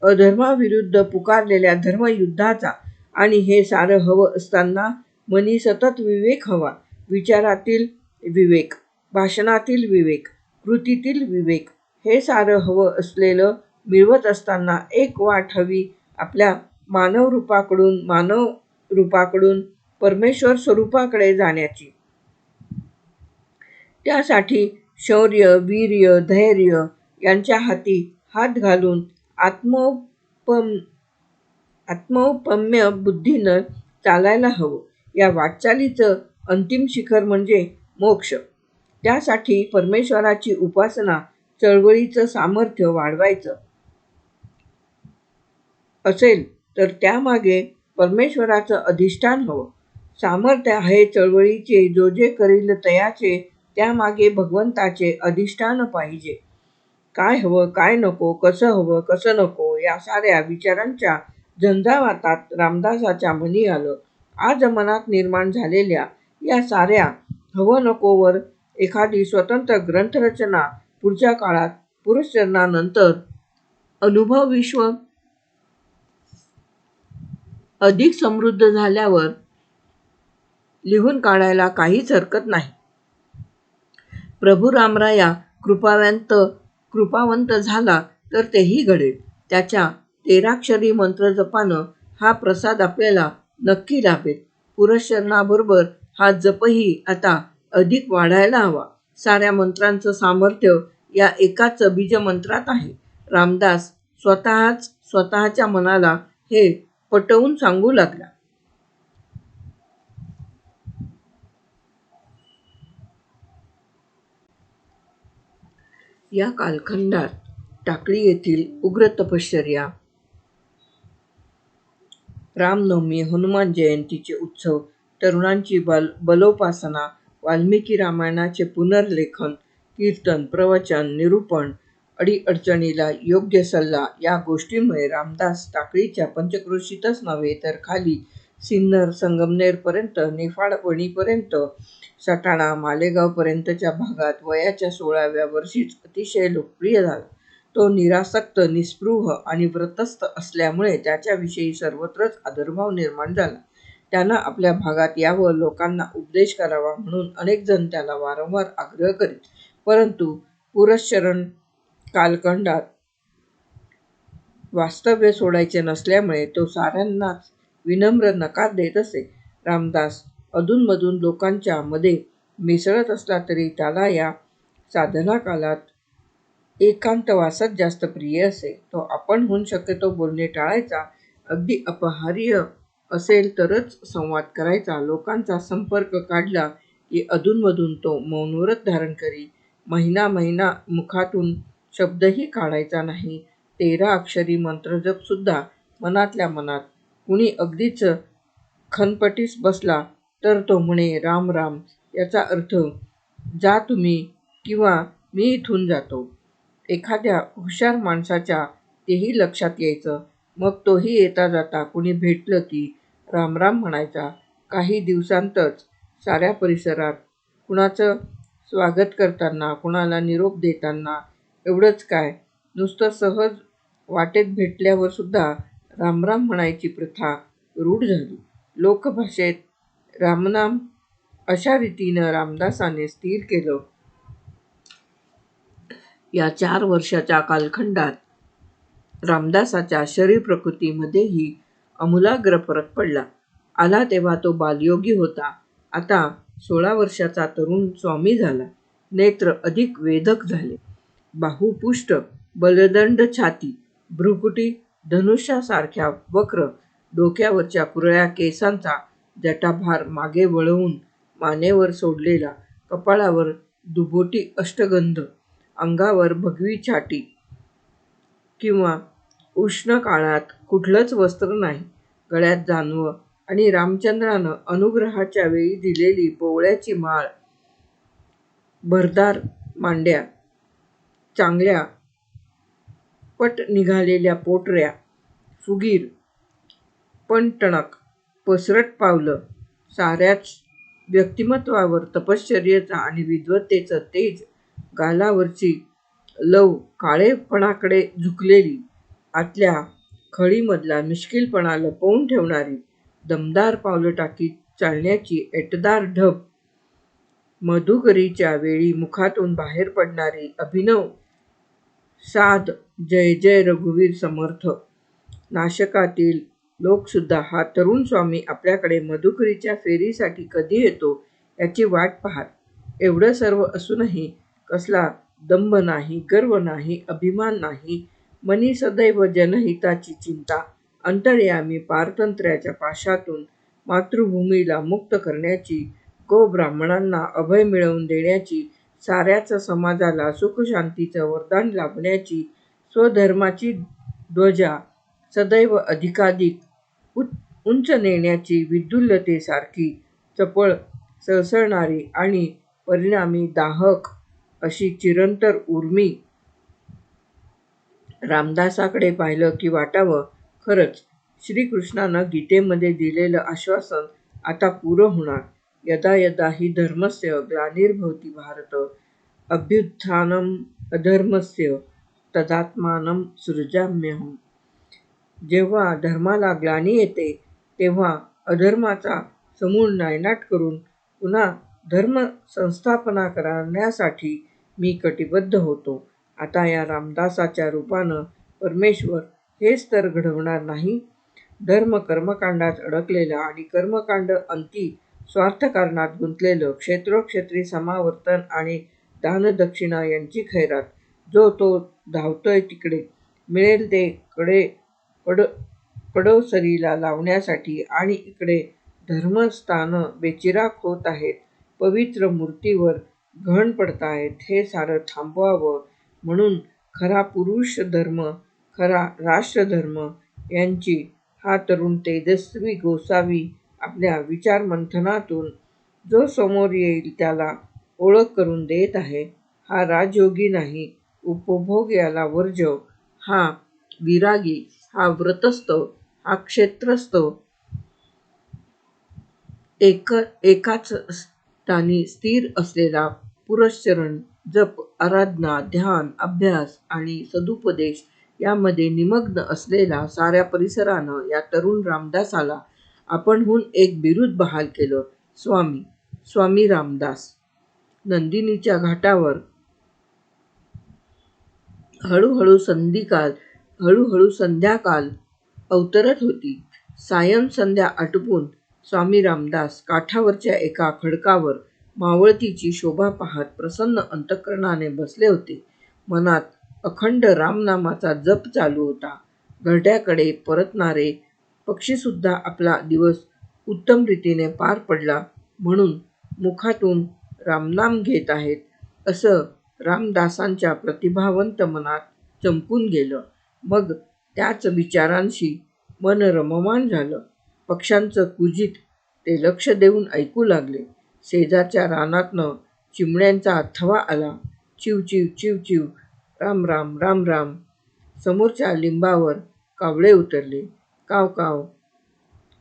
अधर्माविरुद्ध पुकारलेल्या धर्मयुद्धाचा. आणि हे सारं हवं असताना मनी सतत विवेक हवा. विचारातील विवेक, भाषणातील विवेक, कृतीतील विवेक. हे सारं हवं असलेलं मिळवत असताना एक वाट हवी आपल्या मानवरूपाकडून परमेश्वर स्वरूपाकडे जाण्याची. त्यासाठी शौर्य, वीर्य, धैर्य यांच्या हाती हात घालून आत्मौपम्य बुद्धीनं चालायला हवं. या वाटचालीचं अंतिम शिखर म्हणजे मोक्ष. त्यासाठी परमेश्वराची उपासना, चळवळीचं सामर्थ्य वाढवायचं असेल तर त्यामागे परमेश्वराचं अधिष्ठान हवं. सामर्थ्य आहे चळवळीचे, जो जे करील तयाचे, त्यामागे भगवंताचे अधिष्ठान पाहिजे. काय हवं, काय नको, कसं हवं, कसं नको, या साऱ्या विचारांच्या झंझावातात रामदासाच्या मनी आलं, आज मनात निर्माण झालेल्या या साऱ्या हवं नकोवर एखादी स्वतंत्र ग्रंथरचना पुढच्या काळात पुरुषचरणानंतर अनुभवविश्व अधिक समृद्ध झाल्यावर लिहून काढायला काहीच हरकत नाही. प्रभू रामराया कृपावंत झाला तर तेही घडेल. त्याच्या 13 मंत्रजपानं हा प्रसाद आपल्याला नक्की लाभेल. पुरुषचरणाबरोबर हा जपही आता अधिक वाढायला हवा. साऱ्या मंत्रांचं सामर्थ्य या एकाच बीजमंत्रात आहे. रामदास स्वतःच्या मनाला हे पटवून सांगू लागला. या कालखंडात टाकळी येथील उग्र तपश्चर्या, रामनवमी, हनुमान जयंतीचे उत्सव, तरुणांची बलोपासना, वाल्मिकी रामायणाचे पुनर्लेखन, कीर्तन, प्रवचन, निरूपण, अडीअडचणीला योग्य सल्ला या गोष्टींमुळे रामदास टाकळीच्या पंचक्रोशीतच नव्हे तर खाली सिन्नर, संगमनेरपर्यंत, निफाड वणीपर्यंत, सटाणा, मालेगावपर्यंतच्या भागात वयाच्या 16व्या वर्षीच अतिशय लोकप्रिय झाला. तो निरासक्त, निस्पृह आणि व्रतस्थ असल्यामुळे त्याच्याविषयी सर्वत्रच आदरभाव निर्माण झाला. त्यानं आपल्या भागात यावं, लोकांना उपदेश करावा म्हणून अनेक जण त्याला वारंवार आग्रह करीत. परंतु पुरश्चरण कालखंडात वास्तव्य सोडायचे नसल्यामुळे तो साऱ्यांनाच विनम्र नकार देत असे. रामदास अधूनमधून लोकांच्या मध्ये मिसळत असला तरी त्याला या साधना कालात एकांतवासच जास्त प्रिय असे. तो आपणहून शक्यतो बोलणे टाळायचा. अगदी अपरिहार्य असेल तरच संवाद करायचा. लोकांचा संपर्क काढला की अधूनमधून तो मौनव्रत धारण करी. महिना महिना मुखातून शब्दही काढायचा नाही. 13 अक्षरी मंत्रजप सुद्धा मनातल्या मनात. कुणी अगदीच खनपटीस बसला तर तो म्हणे राम राम, याचा अर्थ जा तुम्ही किंवा मी इथून जातो. एखाद्या हुशार माणसाच्या तेही लक्षात यायचं. मग तोही येता जाता कुणी भेटलं की रामराम म्हणायचा. काही दिवसांतच साऱ्या परिसरात कुणाचं स्वागत करताना, कुणाला निरोप देताना, एवढंच काय, नुसतं सहज वाटेत भेटल्यावर सुद्धा रामराम म्हणायची प्रथा रूढ झाली. लोकभाषेत रामनाम अशा रीतीनं रामदासाने स्थिर केलं. या 4 वर्षाच्या कालखंडात रामदासाच्या शरीर-प्रकृतीमध्येही आमूलाग्र फरक पडला. आला तेव्हा तो बालयोगी होता. आता 16 वर्षाचा तरुण स्वामी झाला. नेत्र अधिक वेधक झाले. बाहुपुष्ट, बलदंड छाती, भ्रुकुटी धनुष्यासारख्या वक्र, डोक्यावरच्या कुरळ्या केसांचा जटाभार मागे वळवून मानेवर सोडलेला, कपाळावर दुभोटी अष्टगंध, अंगावर भगवी छाटी किंवा उष्ण काळात कुठलंच वस्त्र नाही, गळ्यात जानवं आणि रामचंद्रानं अनुग्रहाच्या वेळी दिलेली पोवळ्याची माळ, भरदार मांड्या, चांगल्या पट निघालेल्या पोटऱ्या, फुगीर पण-टणक पसरट पावलं, साऱ्याच व्यक्तिमत्वावर तपश्चर्येचं आणि विद्वत्तेचं तेज, गालावरची लव काळेपणाकडे झुकलेली, आतल्या खळीमधला मिश्किलपणा लपवून ठेवणारी, दमदार पावलं टाकीत चालण्याची ऐटदार ढब, मधुकरीच्या वेळी मुखातून बाहेर पडणारी अभिनव साद जय जय रघुवीर समर्थ. नाशकातील लोकसुद्धा हा तरुण स्वामी आपल्याकडे मधुकरीच्या फेरीसाठी कधी येतो याची वाट पाहात. एवढं सर्व असूनही कसला दंभ नाही, गर्व नाही, अभिमान नाही. मनी सदैव जनहिताची चिंता. अंतर्यामी पारतंत्र्याच्या पाशातून मातृभूमीला मुक्त करण्याची, गोब्राह्मणांना अभय मिळवून देण्याची, साऱ्याच समाजाला सुखशांतीचं वरदान लाभण्याची, स्वधर्माची ध्वजा सदैव अधिकाधिक उंच नेण्याची, विद्युल्लतेसारखी चपळ, सळसळणारी आणि परिणामी दाहक अशी चिरंतर उर्मी. रामदासाकडे पाहिलं की वाटावं, खरंच श्रीकृष्णानं गीतेमध्ये दिलेलं आश्वासन आता पुरं होणार. यदा यदा हि धर्मस्य ग्लानिर्भवति भारत, अभ्युत्थानम् अधर्मस्य तदात्मानं सृजाम्यहम्. जेव्हा धर्माला ग्लानी येते तेव्हा अधर्माचा समूळ नायनाट करून पुन्हा धर्म संस्थापना करण्यासाठी मी कटिबद्ध होतो. आता या रामदासाच्या रूपानं परमेश्वर हेच तर घडवणार नाही? धर्म कर्मकांडात अडकलेलं आणि कर्मकांड अंती स्वार्थकारणात गुंतलेलं, क्षेत्रोक्षेत्री समावर्तन आणि दानदक्षिणा यांची खैरात, जो तो धावतोय तिकडे, मिळेल ते कडोसरीला लावण्यासाठी, आणि इकडे धर्मस्थानं बेचिराख होत आहेत, पवित्र मूर्तीवर घण पडतायत, हे सारं थांबवावं म्हणून खरा पुरुष धर्म, खरा राष्ट्रधर्म यांची हा तरुण तेजस्वी गोसावी आपल्या विचारमंथनातून जो समोर येईल त्याला ओळख करून देत आहे. हा राजयोगी नाही, उपभोग याला वर्ज्य, हा विरागी, हा व्रतस्थ, हा क्षेत्रस्थ, एकाच स्थानी स्थिर असलेला, पुरश्चरण, जप, आराधना, ध्यान, अभ्यास आणि सदुपदेश यामध्ये निमग्न असलेला साऱ्या परिसरानं या तरुण रामदासाला आपणहून एक बिरुद बहाल केलं, स्वामी. स्वामी रामदास. नंदिनीच्या घाटावर हळूहळू संध्याकाळ अवतरत होती. सायं संध्या आटपून स्वामी रामदास काठावरच्या एका खडकावर मावळतीची शोभा पाहत प्रसन्न अंतःकरणाने बसले होते. मनात अखंड रामनामाचा जप चालू होता. घरट्याकडे परतणारे पक्षीसुद्धा आपला दिवस उत्तम रीतीने पार पडला म्हणून मुखातून रामनाम घेत आहेत, असं रामदासांच्या प्रतिभावंत मनात चमकून गेलं. मग त्याच विचारांशी मन रममाण झालं. पक्ष्यांचं कुजीत ते लक्ष देऊन ऐकू लागले. शेजारच्या रानातनं चिमण्यांचा थवा आला. चिवचिव चिवचिव, राम राम राम राम. समोरच्या लिंबावर कावळे उतरले. काव काव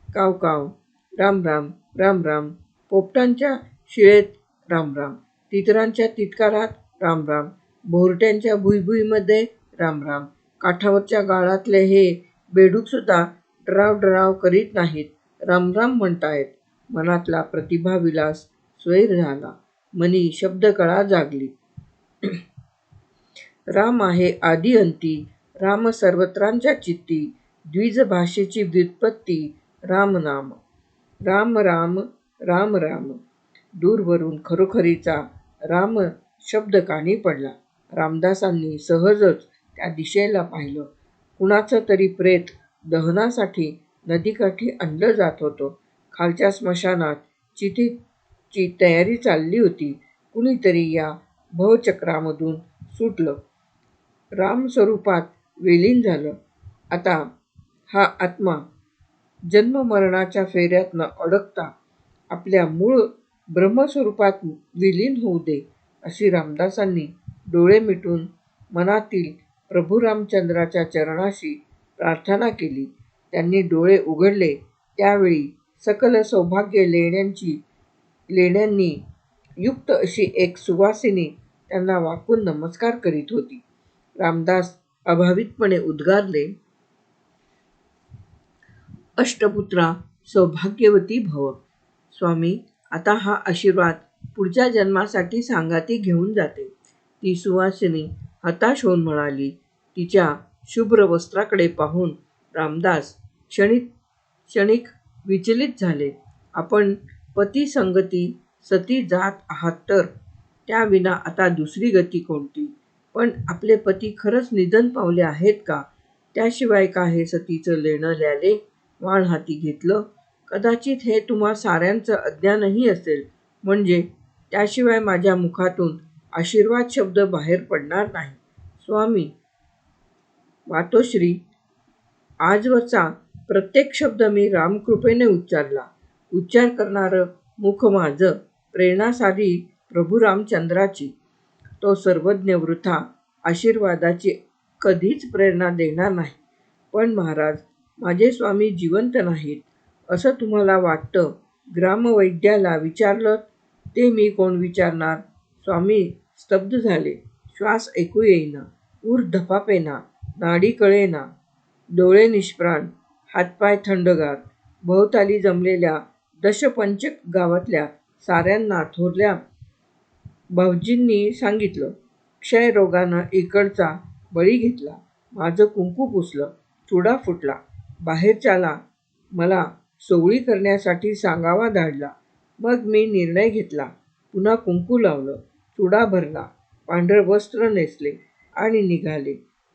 काव काव, राम राम राम राम. पोपटांच्या शिळेत राम राम, तितरांच्या तितकारात राम राम, भोरट्यांच्या भुईभुईमध्ये राम राम. काठावरच्या गाळातले हे बेडूकसुद्धा डराव डराव करीत नाहीत, राम राम म्हणतायत. मनातला प्रतिभाविलास स्वैर झाला. मनी शब्दकळा जागली. राम आहे आदि अंती, राम सर्वत्रांच्या चित्ती. द्विज भाषेची व्युत्पत्ती राम नाम. राम राम राम राम. दूरवरून खरोखरीचा राम शब्द कानी पडला. रामदासांनी सहजच त्या दिशेला पाहिलं. कुणाचं तरी प्रेत दहनासाठी नदीकाठी आणलं जात होतं. खालच्या स्मशानात चितेची तयारी चालली होती. कुणीतरी या भवचक्रामधून सुटलं, रामस्वरूपात विलीन झालं. आता हा आत्मा जन्ममरणाच्या फेऱ्यात न अडकता आपल्या मूळ ब्रह्मस्वरूपात विलीन होऊ दे, अशी रामदासांनी डोळे मिटून मनातील प्रभू रामचंद्राच्या चरणाशी प्रार्थना केली. त्यांनी डोळे उघडले त्यावेळी सकल सौभाग्य लेण्यांनी युक्त अशी एक सुवासिनी त्यांना वाकून नमस्कार करीत होती. रामदास अभावितपणे उद्गारले, अष्टपुत्रा सौभाग्यवती भव. स्वामी, आता हा आशीर्वाद पुढच्या जन्मासाठी सांगाती घेऊन जाते. ती सुवासिनी हताश होऊन म्हणाली. तिच्या शुभ्र वस्त्राकडे पाहून रामदास क्षणिक विचलित झाले. आपण पती संगती सती जात आहात तर त्याविना आता दुसरी गती कोणती? पण आपले पती खरंच निधन पावले आहेत का? त्याशिवाय का हे सतीचं लेणं ल्याले वाण हाती घेतलं? कदाचित हे तुम्हा साऱ्यांचं अज्ञानही असेल, म्हणजे त्याशिवाय माझ्या मुखातून आशीर्वाद शब्द बाहेर पडणार नाही. स्वामी, मातोश्री, आजवरचा प्रत्येक शब्द मी रामकृपेने उच्चारला. उच्चार करणारं मुख माझं, प्रेरणा सारी प्रभू रामचंद्राची. तो सर्वज्ञ वृथा आशीर्वादाची कधीच प्रेरणा देणार नाही. पण महाराज, माझे स्वामी जिवंत नाहीत असं तुम्हाला वाटतं. ग्रामवैद्याला विचारलं ते मी कोण विचारणार? स्वामी स्तब्ध झाले. श्वास ऐकू येईना, ऊर धपापेना, नाडी कळेना, डोळे निष्प्राण, हातपाय थंडगार. भोवताली जमलेल्या दशपंचक गावातल्या साऱ्यांना थोरल्या भावजींनी सांगितलं. क्षयरोगानं इकडचा बळी घेतला. माझं कुंकू पुसलं, चुडा फुटला. बाहेरच्याला मला सोवळी करण्यासाठी सांगावा धाडला. मग मी निर्णय घेतला. पुन्हा कुंकू लावलं, चुडा भरला, पांढरं वस्त्र नेसले आणि निघाले.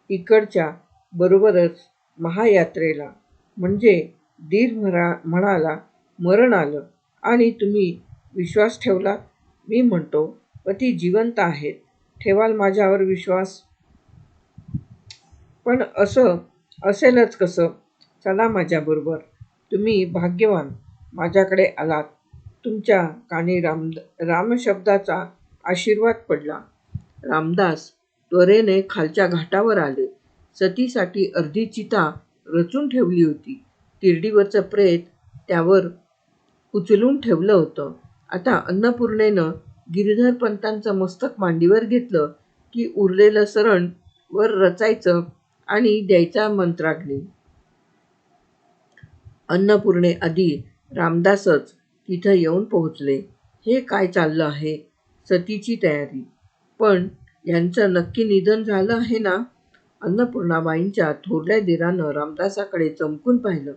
इकडच्या बरोबरच महायात्रेला. म्हणजे दीर म्हणाला, मरण आलं आणि तुम्ही विश्वास ठेवलात. मी म्हणतो, पती जिवंत आहेत, ठेवाल माझ्यावर विश्वास? पण असं असेलच कसं? चला माझ्याबरोबर. तुम्ही भाग्यवान, माझ्याकडे आलात. तुमच्या कानी रामशब्दाचा आशीर्वाद पडला. रामदास त्वरेने खालच्या घाटावर आले. सतीसाठी अर्धी चिता रचून ठेवली होती. तिरडीवरचं प्रेत त्यावर उचलून ठेवलं होतं. आता अन्नपूर्णेनं गिरीधरपंतांचं मस्तक मांडीवर घेतलं की उरलेलं सरण वर रचायचं आणि द्यायचा मंत्राग्नी. अन्नपूर्णे आधी रामदासच तिथं येऊन पोहोचले. हे काय चाललं आहे? सतीची तयारी. पण यांचं नक्की निधन झालं आहे ना? अन्नपूर्णाबाईंच्या थोरल्या दिरानं रामदासाकडे चमकून पाहिलं.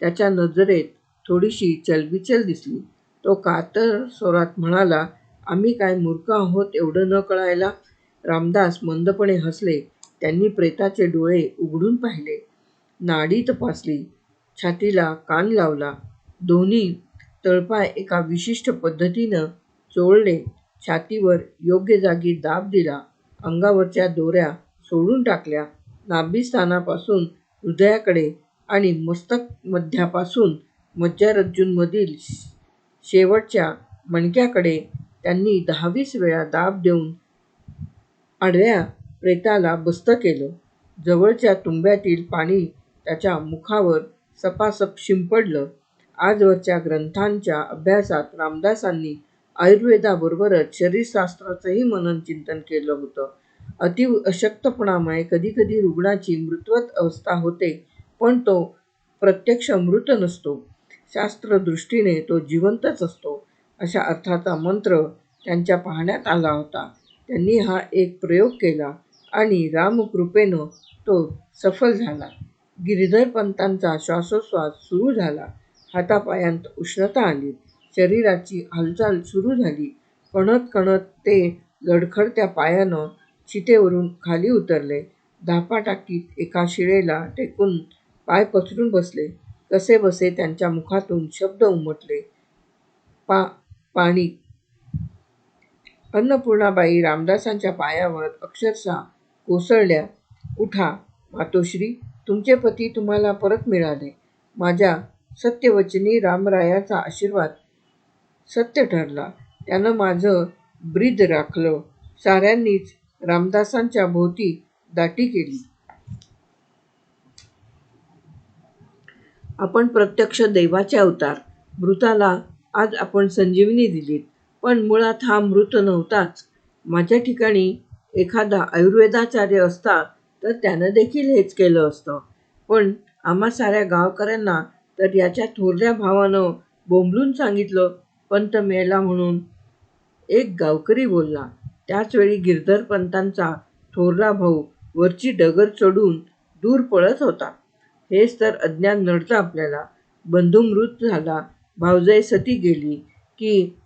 त्याच्या नजरेत थोडीशी चलबिचल दिसली. तो कातर स्वरात म्हणाला, आम्ही काय मूर्ख आहोत एवढं न कळायला? रामदास मंदपणे हसले. त्यांनी प्रेताचे डोळे उघडून पाहिले. नाडी तपासली. छातीला कान लावला. दोन्ही तळपाय एका विशिष्ट पद्धतीनं चोळले. छातीवर योग्य जागी दाब दिला. अंगावरच्या दोऱ्या सोडून टाकल्या. नाभिस्थानापासून हृदयाकडे आणि मस्तकमध्यापासून मज्जारज्जूंमधील शेवटच्या मणक्याकडे त्यांनी 10-20 वेळा दाब देऊन आडव्या प्रेताला बस्त केलं. जवळच्या तुंब्यातील पाणी त्याच्या मुखावर सपासप शिंपडलं. आजवरच्या ग्रंथांच्या अभ्यासात रामदासांनी आयुर्वेदाबरोबरच शरीरशास्त्राचंही मनन चिंतन केलं होतं. अतीव अशक्तपणामुळे कधीकधी रुग्णाची मृतवत अवस्था होते, पण तो प्रत्यक्ष मृत नसतो. शास्त्रदृष्टीने तो जिवंतच असतो, अशा अर्थाचा मंत्र त्यांच्या पाहण्यात आला होता. त्यांनी हा एक प्रयोग केला आणि रामकृपेनं तो सफल झाला. गिरधरपंतांचा श्वासोच्छ्वास सुरू झाला. हातापायांत उष्णता आली. शरीराची हालचाल सुरू झाली. कणत कणत ते लडखडत्या पायानं शितेवरून खाली उतरले. धापा टाकीत एका शिळेला टेकून पाय पसरून बसले. कसेबसे त्यांच्या मुखातून शब्द उमटले, पाणी. अन्नपूर्णाबाई रामदासांच्या पायावर अक्षरशः कोसळल्या. उठा मातोश्री, तुमचे पती तुम्हाला परत मिळाले. माझ्या सत्यवचनी रामरायाचा आशीर्वाद सत्य ठरला. त्यानं माझं ब्रीद राखलं. साऱ्यांनीच रामदासांच्या भोवती दाटी केली. आपण प्रत्यक्ष दैवाचे अवतार. मृताला आज आपण संजीवनी दिलीत. पण मुळात हा मृत नव्हताच. माझ्या ठिकाणी एखादा आयुर्वेदाचार्य असता तर त्यानं देखील हेच केलं असतं. पण आम्हा साऱ्या गावकऱ्यांना तर याच्या थोरल्या भावानं बोंबलून सांगितलं, पंत मेला म्हणून. एक गावकरी बोलला. त्याचवेळी गिरधरपंतांचा थोरला भाऊ वरची डगर चढून दूर पळत होता. हेच तर अज्ञान नडतं आपल्याला. बंधू मृत झाला, भावजय सती गेली की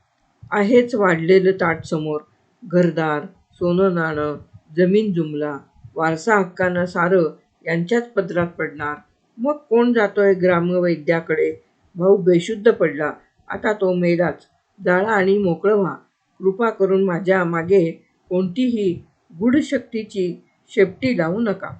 आहेच वाढलेलं ताट समोर. घरदार, सोनं नाणं, जमीन जुमला, वारसा हक्कानं सारं यांच्याच पदरात पडणार. मग कोण जातोय ग्रामवैद्याकडे? भाऊ बेशुद्ध पडला. आता तो मेलाच. जाळा आणि मोकळं व्हा. कृपा करून माझ्या मागे कोणतीही गूढशक्तीची शेपटी लावू नका.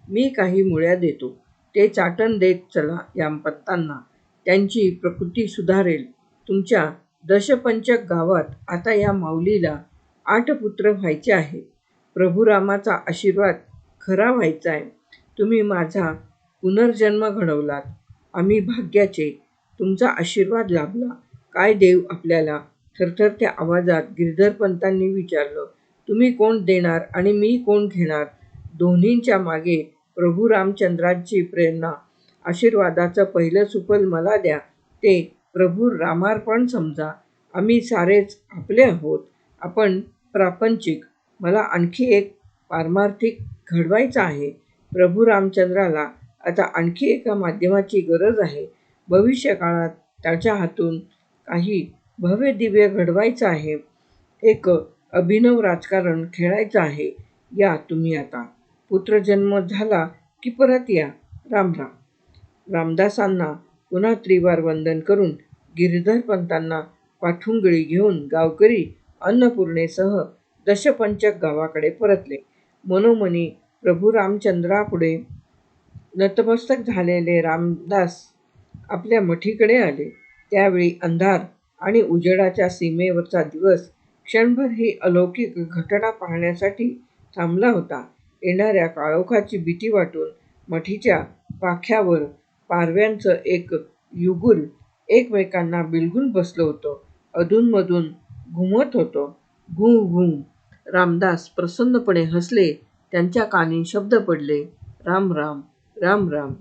मी काही मुळ्या देतो. ते चाटण देत चला या पंतांना. त्यांची प्रकृती सुधारेल. तुमच्या दशपंचक गावात आता या माऊलीला 8 पुत्र व्हायचे आहेत. प्रभुरामाचा आशीर्वाद खरा व्हायचाय. तुम्ही माझा पुनर्जन्म घडवलात. आम्ही भाग्याचे. तुमचा आशीर्वाद लाभला. काय देव आपल्याला? थरथरत्या आवाजात गिरधरपंतांनी विचारलं. तुम्ही कोण देणार आणि मी कोण घेणार? दोन्हींच्या मागे प्रभू रामचंद्रांची प्रेरणा. आशीर्वादाचं पहिलं सुफल मला द्या. ते प्रभू रामार्पण समजा. आम्ही सारेच आपले आहोत. आपण प्रापंचिक. मला आणखी एक पारमार्थिक घडवायचा आहे. प्रभू रामचंद्राला आता आणखी एका माध्यमाची गरज आहे. भविष्यकाळात त्याच्या हातून काही भव्यदिव्य घडवायचं आहे. एक अभिनव राजकारण खेळायचं आहे. या तुम्ही आता. पुत्रजन्म झाला की परत या. राम राम. रामदासांना पुन्हा त्रिवार वंदन करून गिरधरपंतांना पाठुंगळी घेऊन गावकरी अन्नपूर्णेसह दशपंचक गावाकडे परतले. मनोमनी प्रभू रामचंद्रापुढे नतमस्तक झालेले रामदास आपल्या मठीकडे आले. त्यावेळी अंधार आणि उजेडाच्या सीमेवरचा दिवस क्षणभर ही अलौकिक घटना पाहण्यासाठी थांबला होता. येणाऱ्या काळोखाची भीती वाटून मठीच्या पाख्यावर पारव्यांचं एक युगुल एकमेकांना बिलगून बसलं होतं. अधूनमधून घुमत होतं. घुं घुं. रामदास प्रसन्नपणे हसले. त्यांच्या कानी शब्द पडले, राम राम, राम राम.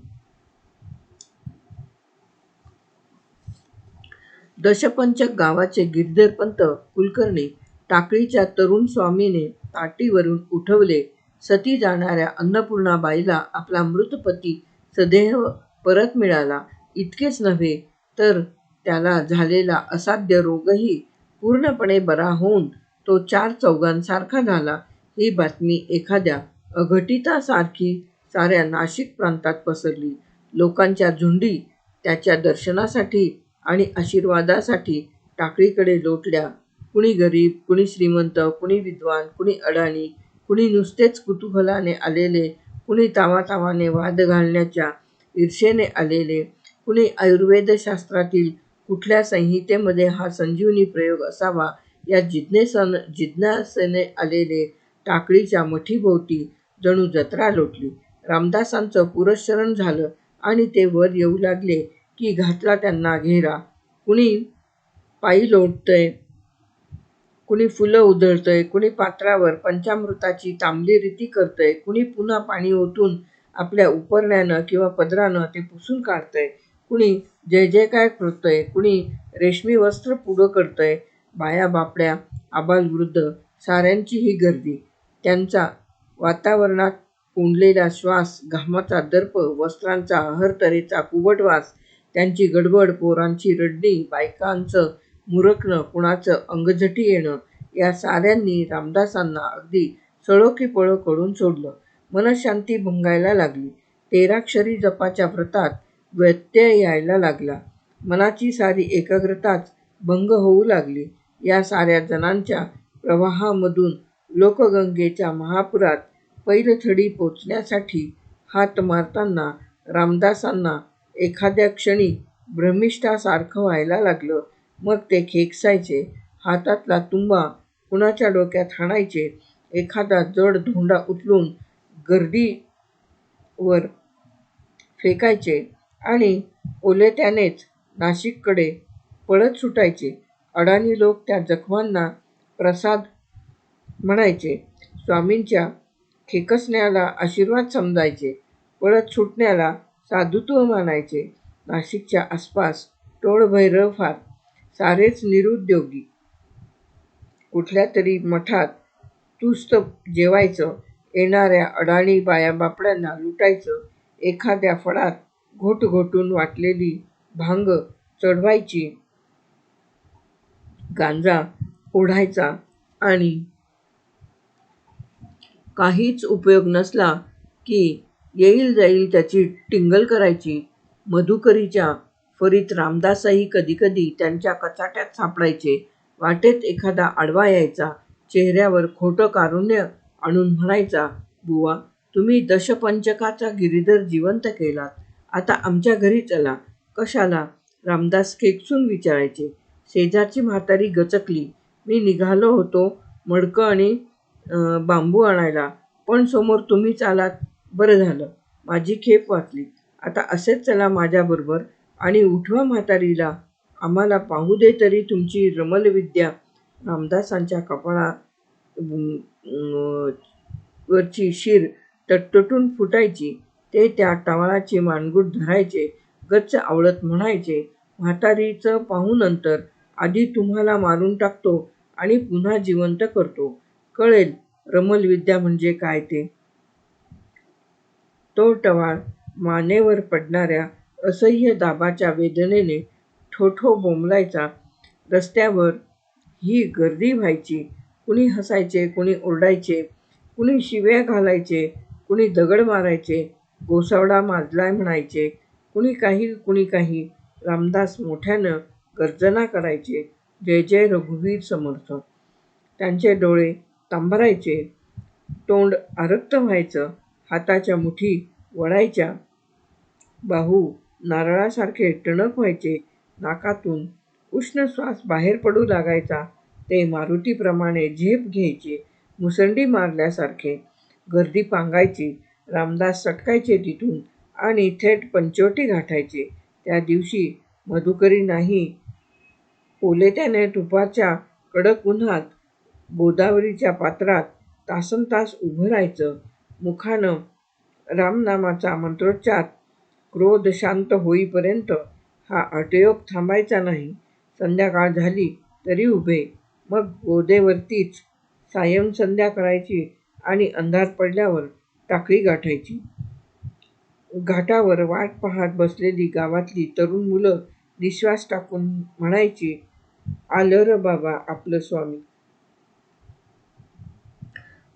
दशपंचक गावाचे गिरधरपंत कुलकर्णी टाकळीच्या तरुण स्वामीने ताटीवरून उठवले. सती जाणाऱ्या अन्नपूर्णाबाईला आपला मृत पती सदैव परत मिळाला. इतकेच नव्हे तर त्याला झालेला असाध्य रोगही पूर्णपणे बरा होऊन तो 4 चौघांसारखा झाला. ही बातमी एखाद्या अघटितासारखी साऱ्या नाशिक प्रांतात पसरली. लोकांच्या झुंडी त्याच्या दर्शनासाठी आणि आशीर्वादासाठी टाकळीकडे लोटल्या. कुणी गरीब, कुणी श्रीमंत, कुणी विद्वान, कुणी अडाणी, कुणी नुसतेच कुतूहलाने आलेले, कुणी तावातावाने वाद घालण्याच्या ईर्षेने आलेले, कुणी आयुर्वेदशास्त्रातील कुठल्या संहितेमध्ये हा संजीवनी प्रयोग असावा या जिज्ञासेने आलेले. टाकळीच्या मठीभोवती जणू जत्रा लोटली. रामदासांचं पुरस्चरण झालं आणि ते वर येऊ लागले की घातला त्यांना घेरा. कुणी पायी लोटतंय, कुणी फुलं उधळतंय, कुणी पात्रावर पंचामृताची तांबली रीती करतंय, कुणी पुन्हा पाणी ओतून आपल्या उपरण्यानं किंवा पदरानं ते पुसून काढतंय, कुणी जय जयकार करतंय, कुणी रेशमी वस्त्र पुढं करतंय. बाया बापड्या, आबालवृद्ध साऱ्यांची ही गर्दी. त्यांचा वातावरणात कोंडलेला श्वास, घामाचा दर्प, वस्त्रांचा अहर्तरेचा कुबट वास, त्यांची गडबड, पोरांची रडणी, बायकांचं मुरकणं, कुणाचं अंगझटी येणं या साऱ्यांनी रामदासांना अगदी सळो की पळो करून सोडलं. मनःशांती भंगायला लागली. 13क्षरी जपाच्या व्रतात व्यत्यय यायला लागला. मनाची सारी एकाग्रताच भंग होऊ लागली. या साऱ्या जणांच्या प्रवाहामधून लोकगंगेच्या महापुरात पैलथडी पोचण्यासाठी हात मारताना रामदासांना एखाद्या क्षणी भ्रमिष्ठासारखं व्हायला लागलं. मग ते खेकसायचे, हातातला तुंबा कुणाच्या डोक्यात हाणायचे, एखादा जड धोंडा उचलून गर्दीवर फेकायचे आणि ओलेत्यानेच नाशिककडे पळत सुटायचे. अडाणी लोक त्या जखमांना प्रसाद म्हणायचे, स्वामींच्या खेकसण्याला आशीर्वाद समजायचे, पळत सुटण्याला साधुत्व मानायचे. नाशिकच्या आसपास टोळभैरव फार. सारेच निरुद्योगी. कुठल्या तरी मठात तुस्त जेवायचं, येणाऱ्या अडाणी बायाबापड्यांना लुटायचं, एखाद्या फडात घोटघोटून वाटलेली भांग चढवायची, गांजा ओढायचा आणि काहीच उपयोग नसला की येईल जाईल त्याची टिंगल करायची. मधुकरीच्या फरीत रामदासही कधीकधी त्यांच्या कचाट्यात सापडायचे. वाटेत एखादा आडवा यायचा, चेहऱ्यावर खोटं कारुण्य आणून म्हणायचा, बुवा, तुम्ही दशपंचकाचा गिरीधर जिवंत केलात, आता आमच्या घरी चला. कशाला? रामदास खेकसून विचारायचे. शेजारची म्हातारी गचकली. मी निघालो होतो मडकं आणि बांबू आणायला, पण समोर तुम्हीच आलात. बरं झालं, माझी खेप वाचली. आता असेच चला माझ्याबरोबर आणि उठवा म्हातारीला, आम्हाला पाहू दे तरी तुमची रमलविद्या. रामदासांच्या वरची शीर तटतटून फुटायची. ते त्या टवाळाची मानगूट धरायचे, गच्च आवळत म्हणायचे, म्हातारीचं पाहू नंतर, आधी तुम्हाला मारून टाकतो आणि पुन्हा जिवंत करतो. कळेल रमलविद्या म्हणजे काय ते. तो टवाळ मानेवर पडणाऱ्या असह्य दाबाच्या वेदनेने ठोठो बोंबलायचा. रस्त्यावर ही गर्दी व्हायची. कुणी हसायचे, कुणी ओरडायचे, कुणी शिव्या घालायचे, कुणी दगड मारायचे, गोसावडा माजलाय म्हणायचे, कुणी काही. रामदास मोठ्यानं गर्जना करायचे, जय जय रघुवीर समर्थ. त्यांचे डोळे तांबरायचे, तोंड आरक्त व्हायचं, हाताच्या मुठी वळायच्या, बाहू नारळासारखे टणक व्हायचे, नाकातून उष्ण श्वास बाहेर पडू लागायचा. ते मारुतीप्रमाणे झेप घ्यायचे, मुसंडी मारल्यासारखे. गर्दी पांगायची. रामदास सटकायचे तिथून आणि थेट पंचवटी गाठायचे. त्या दिवशी मधुकरी नाही. ओलेत्याने तुपाच्या कडक उन्हात गोदावरीच्या पात्रात तासनतास उभं राहायचं. मुखानं रामनामाचा मंत्रोच्चार क्रोध शांत होईपर्यंत हा हठयोग थांबायचा नाही. संध्याकाळ झाली तरी उभे. मग गोदेवरतीच सायंसंध्या करायची आणि अंधार पडल्यावर टाकळी गाठायची. घाटावर वाट पाहत बसलेली गावातली तरुण मुलं निश्वास टाकून म्हणायची, आलं र बाबा आपलं स्वामी.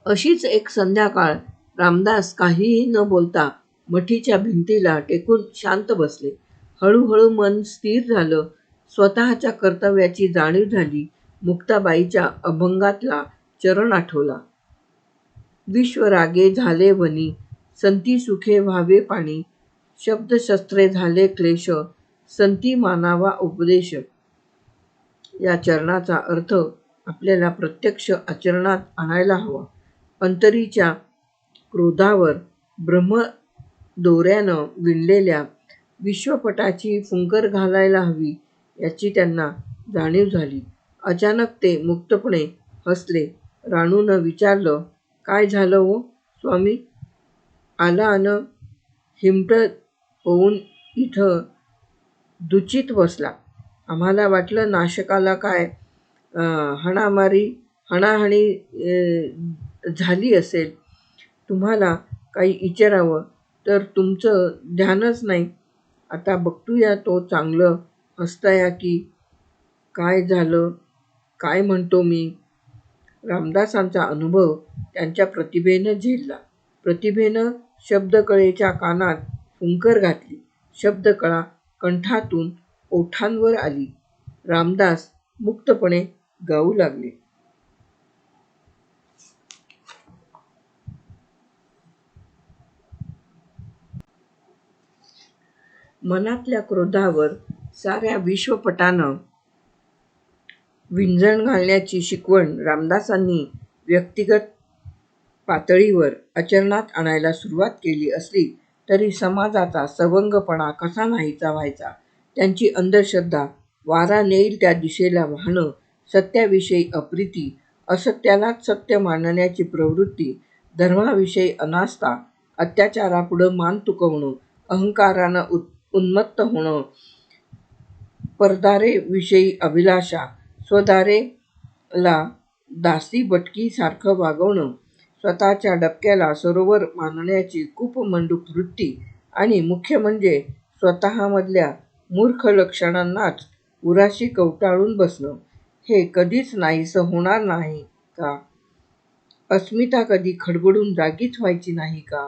अशीच एक संध्याकाळ रामदास काहीही न बोलता मठीच्या भिंतीला टेकून शांत बसले. हळूहळू मन स्थिर झालं. स्वतःच्या कर्तव्याची जाणीव झाली. मुक्ताबाईच्या अभंगातला चरण आठवला. विश्वरागे झाले वनी, संती सुखे व्हावे पाणी, शब्दशस्त्रे झाले क्लेश, संती मानावा उपदेश. या चरणाचा अर्थ आपल्याला प्रत्यक्ष आचरणात आणायला हवा. अंतरीच्या क्रोधावर ब्रह्मदोऱ्यानं विणलेल्या विश्वपटाची फुंकर घालायला हवी याची त्यांना जाणीव झाली. अचानक ते मुक्तपणे हसले. राणूनं विचारलं, काय झालं हो स्वामी? आला अन हिमटत होऊन इथं दुचीत बसला. आम्हाला वाटलं नाशकाला काय हाणाहाणी झाली असेल. तुम्हाला काही विचारावं तर तुमचं ध्यानच नाही. आता बघतूया तो चांगलं हसताया की काय झालं, काय म्हणतो मी. रामदासांचा अनुभव त्यांच्या प्रतिभेनं झेलला. प्रतिभेनं शब्दकळेच्या कानात फुंकर घातली. शब्दकळा कंठातून ओठांवर आली. रामदास मुक्तपणे गाऊ लागले. मनातल्या क्रोधावर साऱ्या विश्वपटानं विंझण घालण्याची शिकवण रामदासांनी व्यक्तिगत पातळीवर आचरणात आणायला सुरुवात केली असली तरी समाजाचा सवंगपणा कसा नाहीसा व्हायचा, त्यांची अंधश्रद्धा वारा नेईल त्या दिशेला वाहणं, सत्याविषयी अप्रिती, असत्यालाच सत्य मानण्याची प्रवृत्ती, धर्माविषयी अनास्था, अत्याचारापुढं मान तुकवणं, अहंकारानं उन्मत्त होणं, परदारेविषयी अभिलाषा, स्वदारेला दासी बटकी सारखं वागवणं, स्वतःच्या डबक्याला सरोवर मानण्याची कूपमंडूक वृत्ती आणि मुख्य म्हणजे स्वतःमधल्या मूर्ख लक्षणांनाच उराशी कवटाळून बसणं, हे कधीच नाहीसं होणार नाही का? अस्मिता कधी खडबडून जागीच व्हायची नाही का?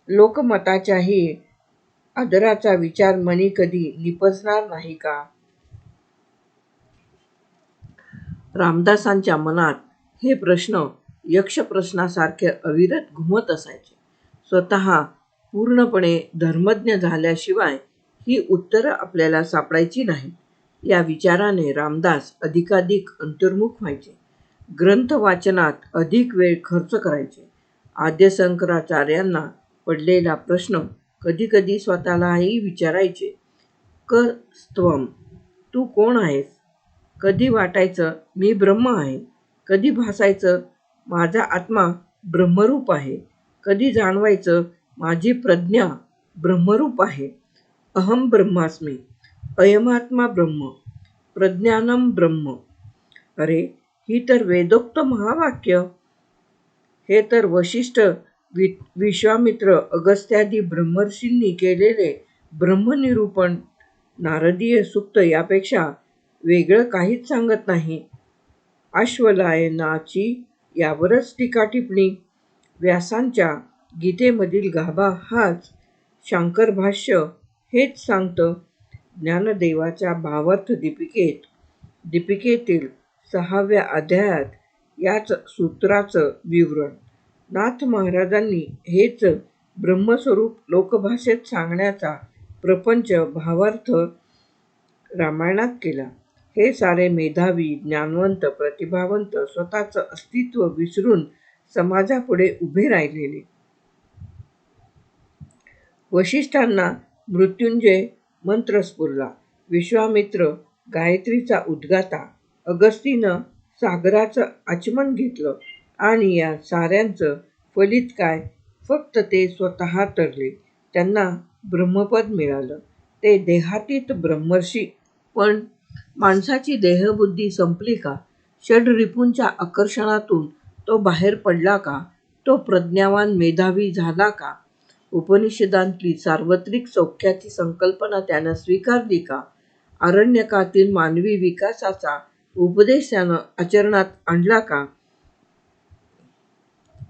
लोकमताच्याही आदराचा विचार मनी कधी निपजणार नाही का? रामदासांच्या मनात हे प्रश्न यक्षप्रश्नासारखे अविरत घुमत असायचे. स्वतः पूर्णपणे धर्मज्ञ झाल्याशिवाय ही उत्तरं आपल्याला सापडायची नाहीत या विचाराने रामदास अधिकाधिक अंतर्मुख व्हायचे. ग्रंथ वाचनात अधिक वेळ खर्च करायचे. आद्यशंकराचार्यांना पडलेला प्रश्न कधीकधी स्वतःलाही विचारायचे, क त्वं, तू कोण आहेस? कधी वाटायचं मी ब्रह्म आहे, कधी भासायचं माझा आत्मा ब्रह्मरूप आहे, कधी जाणवायचं माझी प्रज्ञा ब्रह्मरूप आहे. अहम ब्रह्मास्मी, अयमात्मा ब्रह्म, प्रज्ञानम ब्रह्म. अरे, ही तर वेदोक्त महावाक्य. हे तर वशिष्ठ, विश्वामित्र, अगस्त्यादी ब्रह्मर्षींनी केलेले ब्रह्मनिरूपण नारदीय सूक्त यापेक्षा वेगळं काहीच सांगत नाही. अश्वलायनाची यावरच टीकाटिप्पणी. व्यासांच्या गीतेमधील गाभा हाच. शांकरभाष्य हेच सांगतं. ज्ञानदेवाच्या भावार्थ दीपिकेतील 6व्या अध्यायात याच सूत्राचं विवरण. नाथ महाराजांनी हेच ब्रह्मस्वरूप लोकभाषेत सांगण्याचा प्रपंच भावार्थ रामायणात केला. हे सारे मेधावी, ज्ञानवंत, प्रतिभावंत स्वतःचं अस्तित्व विसरून समाजापुढे उभे राहिलेले. वशिष्ठांना मृत्युंजय मंत्र स्फुरला. विश्वामित्र गायत्रीचा उद्गाता. अगस्तीनं सागराचं आचमन घेतलं. आणि या साऱ्यांचं फलित काय? फक्त ते स्वतः तरले. त्यांना ब्रह्मपद मिळालं. ते देहातीत ब्रह्मर्षी. पण माणसाची देहबुद्धी संपली का? षड्रिपूंच्या आकर्षणातून तो बाहेर पडला का? तो प्रज्ञावान मेधावी झाला का? उपनिषदांतली सार्वत्रिक सौख्याची संकल्पना त्यानं स्वीकारली का? आरण्यकातील मानवी विकासाचा उपदेश त्यानं आचरणात आणला का?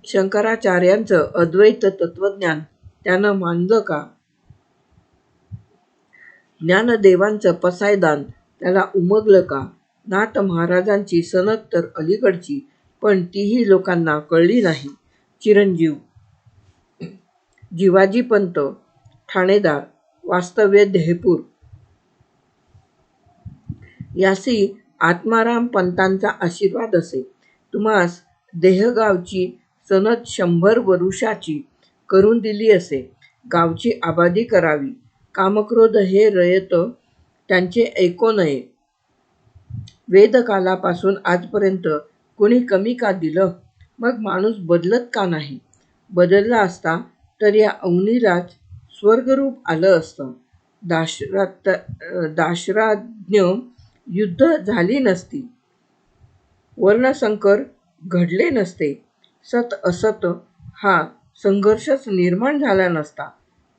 शंकराचार्यांचं अद्वैत तत्वज्ञान त्यानं मानलं का? ज्ञानदेवांचं पसायदान त्याला उमगलं का? नाथ महाराजांची सनद तर अलीकडची, पण तीही लोकांना कळली नाही. चिरंजीव जिवाजी पंत, ठाणेदार, वास्तव्य देहपूर. यासी आत्माराम पंतांचा आशीर्वाद असे. तुम्हास देहगावची सनद 100 वरुषाची करून दिली असे. गावची आबादी करावी. कामक्रोध हे रयत त्यांचे ऐको नये. वेदकालापासून आजपर्यंत कोणी कमी का दिलं? मग माणूस बदलत का नाही? बदलला असता तर या अवनीलाच स्वर्गरूप आलं असतं. दाशराज्ञ युद्ध झाली नसती. वर्णसंकर घडले नसते. सत असत हा संघर्षच निर्माण झाला नसता.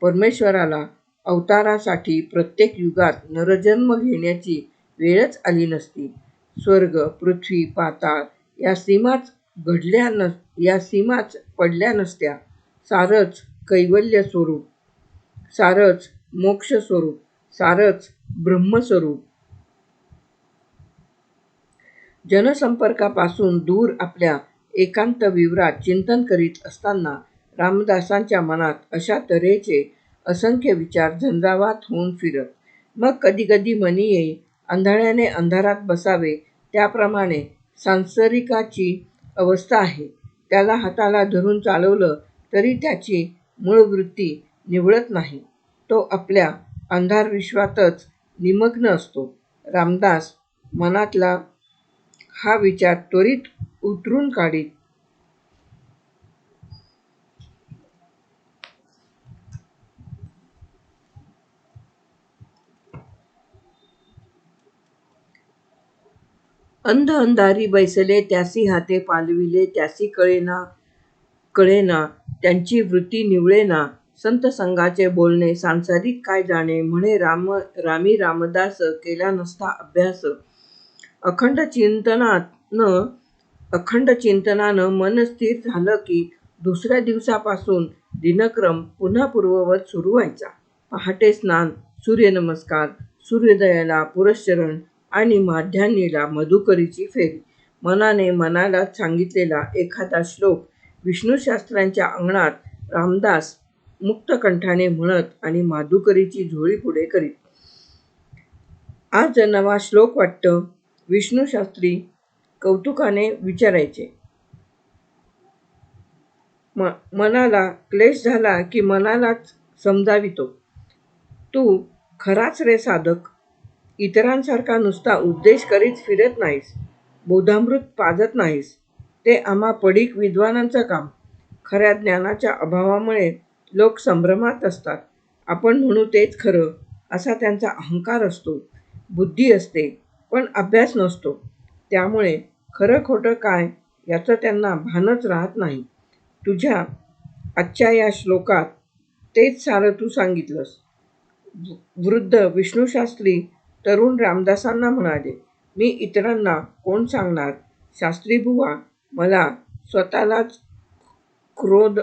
परमेश्वराला अवतारासाठी प्रत्येक युगात नरजन्म घेण्याची वेळच आली नसती. स्वर्ग, पृथ्वी, पाताळ या सीमाच पडल्या नसत्या. सारंच कैवल्य स्वरूप, सारंच मोक्ष स्वरूप, सारंच ब्रह्मस्वरूप. जनसंपर्कापासून दूर आपल्या एकांत विवरात चिंतन करीत असताना रामदासांच्या मनात अशा तऱ्हेचे असंख्य विचार झंझावात होऊन फिरत. मग कधी कधी मनी येई, आंधळ्याने अंधारात बसावे त्याप्रमाणे सांसारिकाची अवस्था आहे. त्याला हाताला धरून चालवलं तरी त्याची मूळ वृत्ती निवळत नाही. तो आपल्या अंधार विश्वातच निमग्न असतो. रामदास मनातला हा विचार त्वरित उतरून काढीत. अंध अंधारी बैसले त्यासी हाते पालविले, त्यासी कळेना त्यांची वृत्ती निवळेना. संत संघाचे बोलणे सांसारिक काय जाणे, म्हणे रामी रामदास केला नसता अभ्यास. अखंड चिंतनानं मन स्थिर झालं की दुसऱ्या दिवसापासून दिनक्रम पुन्हा पूर्ववत सुरू व्हायचा. पहाटे स्नान, सूर्यनमस्कार, सूर्योदयाला पुरश्चरण आणि माध्यान्हीला मधुकरीची फेरी. मनाने मनालाच सांगितलेला एखादा श्लोक विष्णूशास्त्र्यांच्या अंगणात रामदास मुक्तकंठाने म्हणत आणि माधुकरीची झोळी पुढे करीत. आज नवा श्लोक वाटतं? विष्णूशास्त्री कौतुकाने विचारायचे. मनाला क्लेश झाला की मनालाच समजावितो. तू खराच रे साधक. इतरांसारखा नुसता उपदेश करीत फिरत नाहीस, बोधामृत पाजत नाहीस. ते आम्हा पडीक विद्वानांचं काम. खऱ्या ज्ञानाच्या अभावामुळे लोक संभ्रमात असतात. आपण म्हणू तेच खरं असा त्यांचा अहंकार असतो. बुद्धी असते पण अभ्यास नसतो. त्यामुळे खरं खोटं काय याचं त्यांना भानच राहत नाही. तुझ्या आजच्या या श्लोकात तेच सारं तू सांगितलंस. वृद्ध विष्णूशास्त्री तरुण रामदासांना म्हणाले, मी इतरांना कोण सांगणार? शास्त्रीबुवा, मला स्वतःलाच क्रोध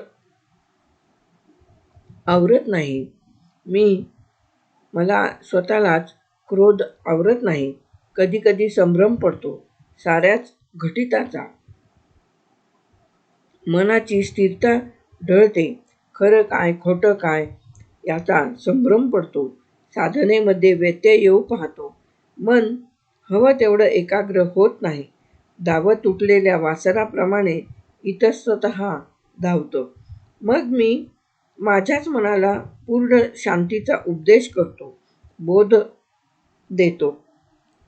आवरत नाही. कधी कधी संभ्रम पडतो साऱ्याच घटिताचा. मनाची स्थिरता ढळते. खरं काय खोटं काय याचा संभ्रम पडतो. साधनेमध्ये व्यत्यय येऊ पाहतो. मन हवं तेवढं एकाग्र होत नाही. धावत तुटलेल्या वासराप्रमाणे इतस्ततः धावतं. मग मी माझ्याच मनाला पूर्ण शांतीचा उपदेश करतो, बोध देतो.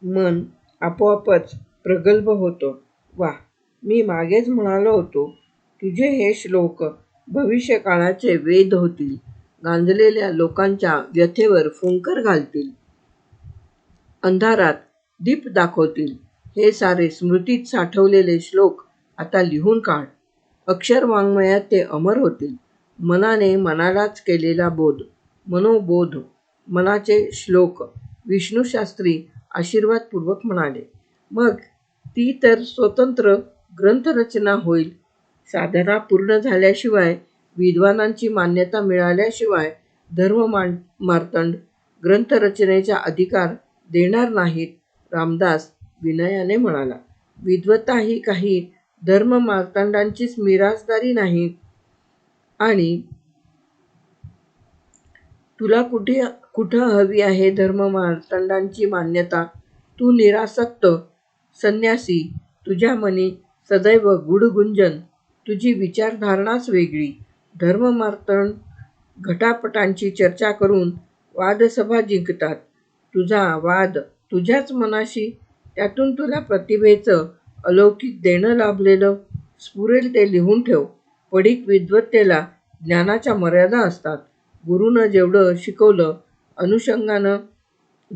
मन आपोआपच प्रगल्भ होतं. वा, मी मागेच म्हणालो होतो, तुझे हे श्लोक भविष्यकाळाचे वेध होतील, गांजलेल्या लोकांच्या व्यथेवर फुंकर घालतील, अंधारात दीप दाखवतील. हे सारे स्मृतीत साठवलेले श्लोक आता लिहून काढ. अक्षर वाङ्मयात ते अमर होतील. मनाने मनालाच केलेला बोध, मनोबोध, मनाचे श्लोक. विष्णूशास्त्री आशीर्वादपूर्वक म्हणाले. मग ती तर स्वतंत्र ग्रंथरचना होईल. साधना पूर्ण झाल्याशिवाय, विद्वानांची मान्यता मिळाल्याशिवाय धर्ममार्तंड ग्रंथरचनेचा अधिकार देणार नाहीत. रामदास विनयाने म्हणाला. विद्वत्ता ही काही धर्ममार्तंडांचीच मिरासदारी नाही. आणि तुला कुठं हवी आहे धर्ममार्तंडांची मान्यता? तू निरासक्त संन्यासी, तुझ्या मनी सदैव गुढगुंजन, तुझी विचारधारणाच वेगळी. धर्ममार्तंड घटापटांची चर्चा करून वादसभा जिंकतात. तुझा वाद तुझ्याच मनाशी, त्यातून तुला प्रतिभेचं अलौकिक देणं लाभलेलं. स्फुरेल ते लिहून ठेव. पडीक विद्वत्तेला ज्ञानाच्या मर्यादा असतात. गुरूनं जेवढं शिकवलं, अनुषंगानं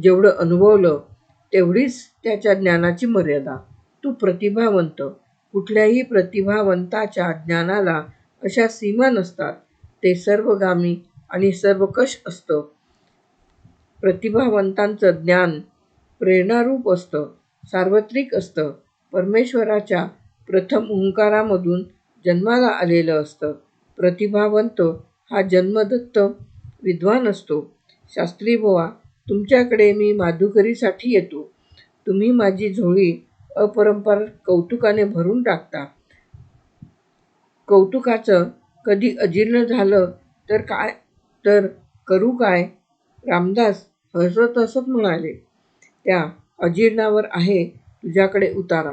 जेवढं अनुभवलं, तेवढीच त्याच्या ज्ञानाची मर्यादा. तू प्रतिभावंत. कुठल्याही प्रतिभावंताच्या ज्ञानाला अशा सीमा नसतात. ते सर्वगामी आणि सर्वकष असतं. प्रतिभावंतांचं ज्ञान प्रेरणारूप असतं, सार्वत्रिक असतं, परमेश्वराच्या प्रथम ओंकारामधून जन्माला आलेलं असतं. प्रतिभावंत हा जन्मदत्त विद्वान असतो. शास्त्रीबुवा, तुमच्याकडे मी माधुकरीसाठी येतो. तुम्ही माझी झोळी अपरंपार कौतुकाने भरून टाकता. कौतुकाचं कधी अजीर्ण झालं तर करू काय? रामदास हसत हसत म्हणाले. त्या अजीर्णावर आहे तुझ्याकडे उतारा.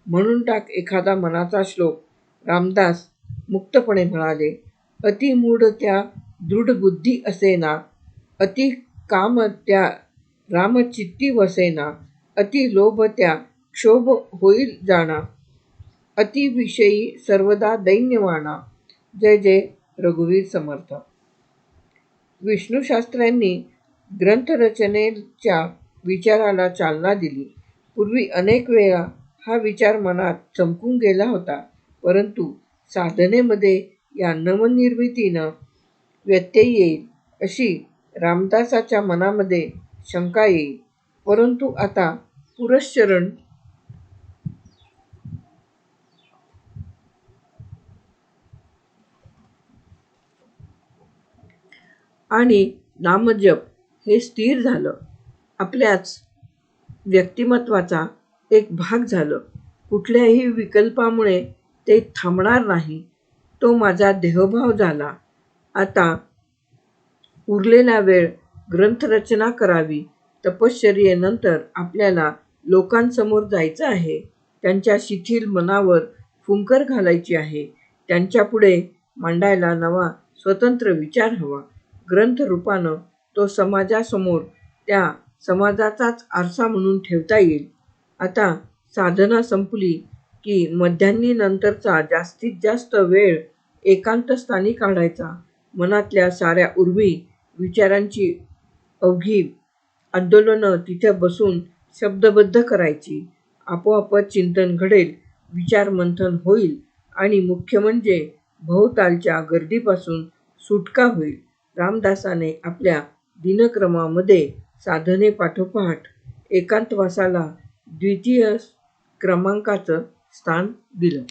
म्हणून टाक एखादा मनाचा श्लोक. रामदास मुक्तपणे म्हणाले. अति मूढ त्या दृढबुद्धी असेना, अति काम त्या रामचित्ती वसेना, अति लोभ त्या क्षोभ होईल जाणा, अति विषयी सर्वदा दैन्यवाणा. जय जय रघुवीर समर्थ. विष्णूशास्त्र्यांनी ग्रंथरचनेच्या विचाराला चालना दिली. पूर्वी अनेक वेळा हा विचार मनात चमकून गेला होता, परंतु साधनेमध्ये या नवनिर्मितीनं व्यत्यय येईल अशी रामदासाच्या मनामध्ये शंका येईल. परंतु आता पुरश्चरण आणि नामजप हे स्थिर झालं. आपल्याच व्यक्तिमत्वाचा एक भाग झालं. कुठल्याही विकल्पामुळे ते थांबणार नाही. तो माझा देहभाव झाला. आता उरलेला वेळ ग्रंथरचना करावी. तपश्चर्येनंतर आपल्याला लोकांसमोर जायचं आहे. त्यांच्या शिथिल मनावर फुंकर घालायची आहे. त्यांच्यापुढे मांडायला नवा स्वतंत्र विचार हवा. ग्रंथरूपानं तो समाजासमोर त्या समाजाचाच आरसा म्हणून ठेवता येईल. आता साधना संपली की मध्यान्हीनंतरचा जास्तीत जास्त वेळ एकांतस्थानी काढायचा. मनातल्या साऱ्या उर्मी विचारांची अवघी आंदोलनं तिथे बसून शब्दबद्ध करायची. आपोआपच चिंतन घडेल, विचारमंथन होईल आणि मुख्य म्हणजे भोवतालच्या गर्दीपासून सुटका होईल. रामदासाने आपल्या दिनक्रमामध्ये साधनेपाठोपाठ एकांतवासाला द्वितीय क्रमांकाचं स्थान दिलं.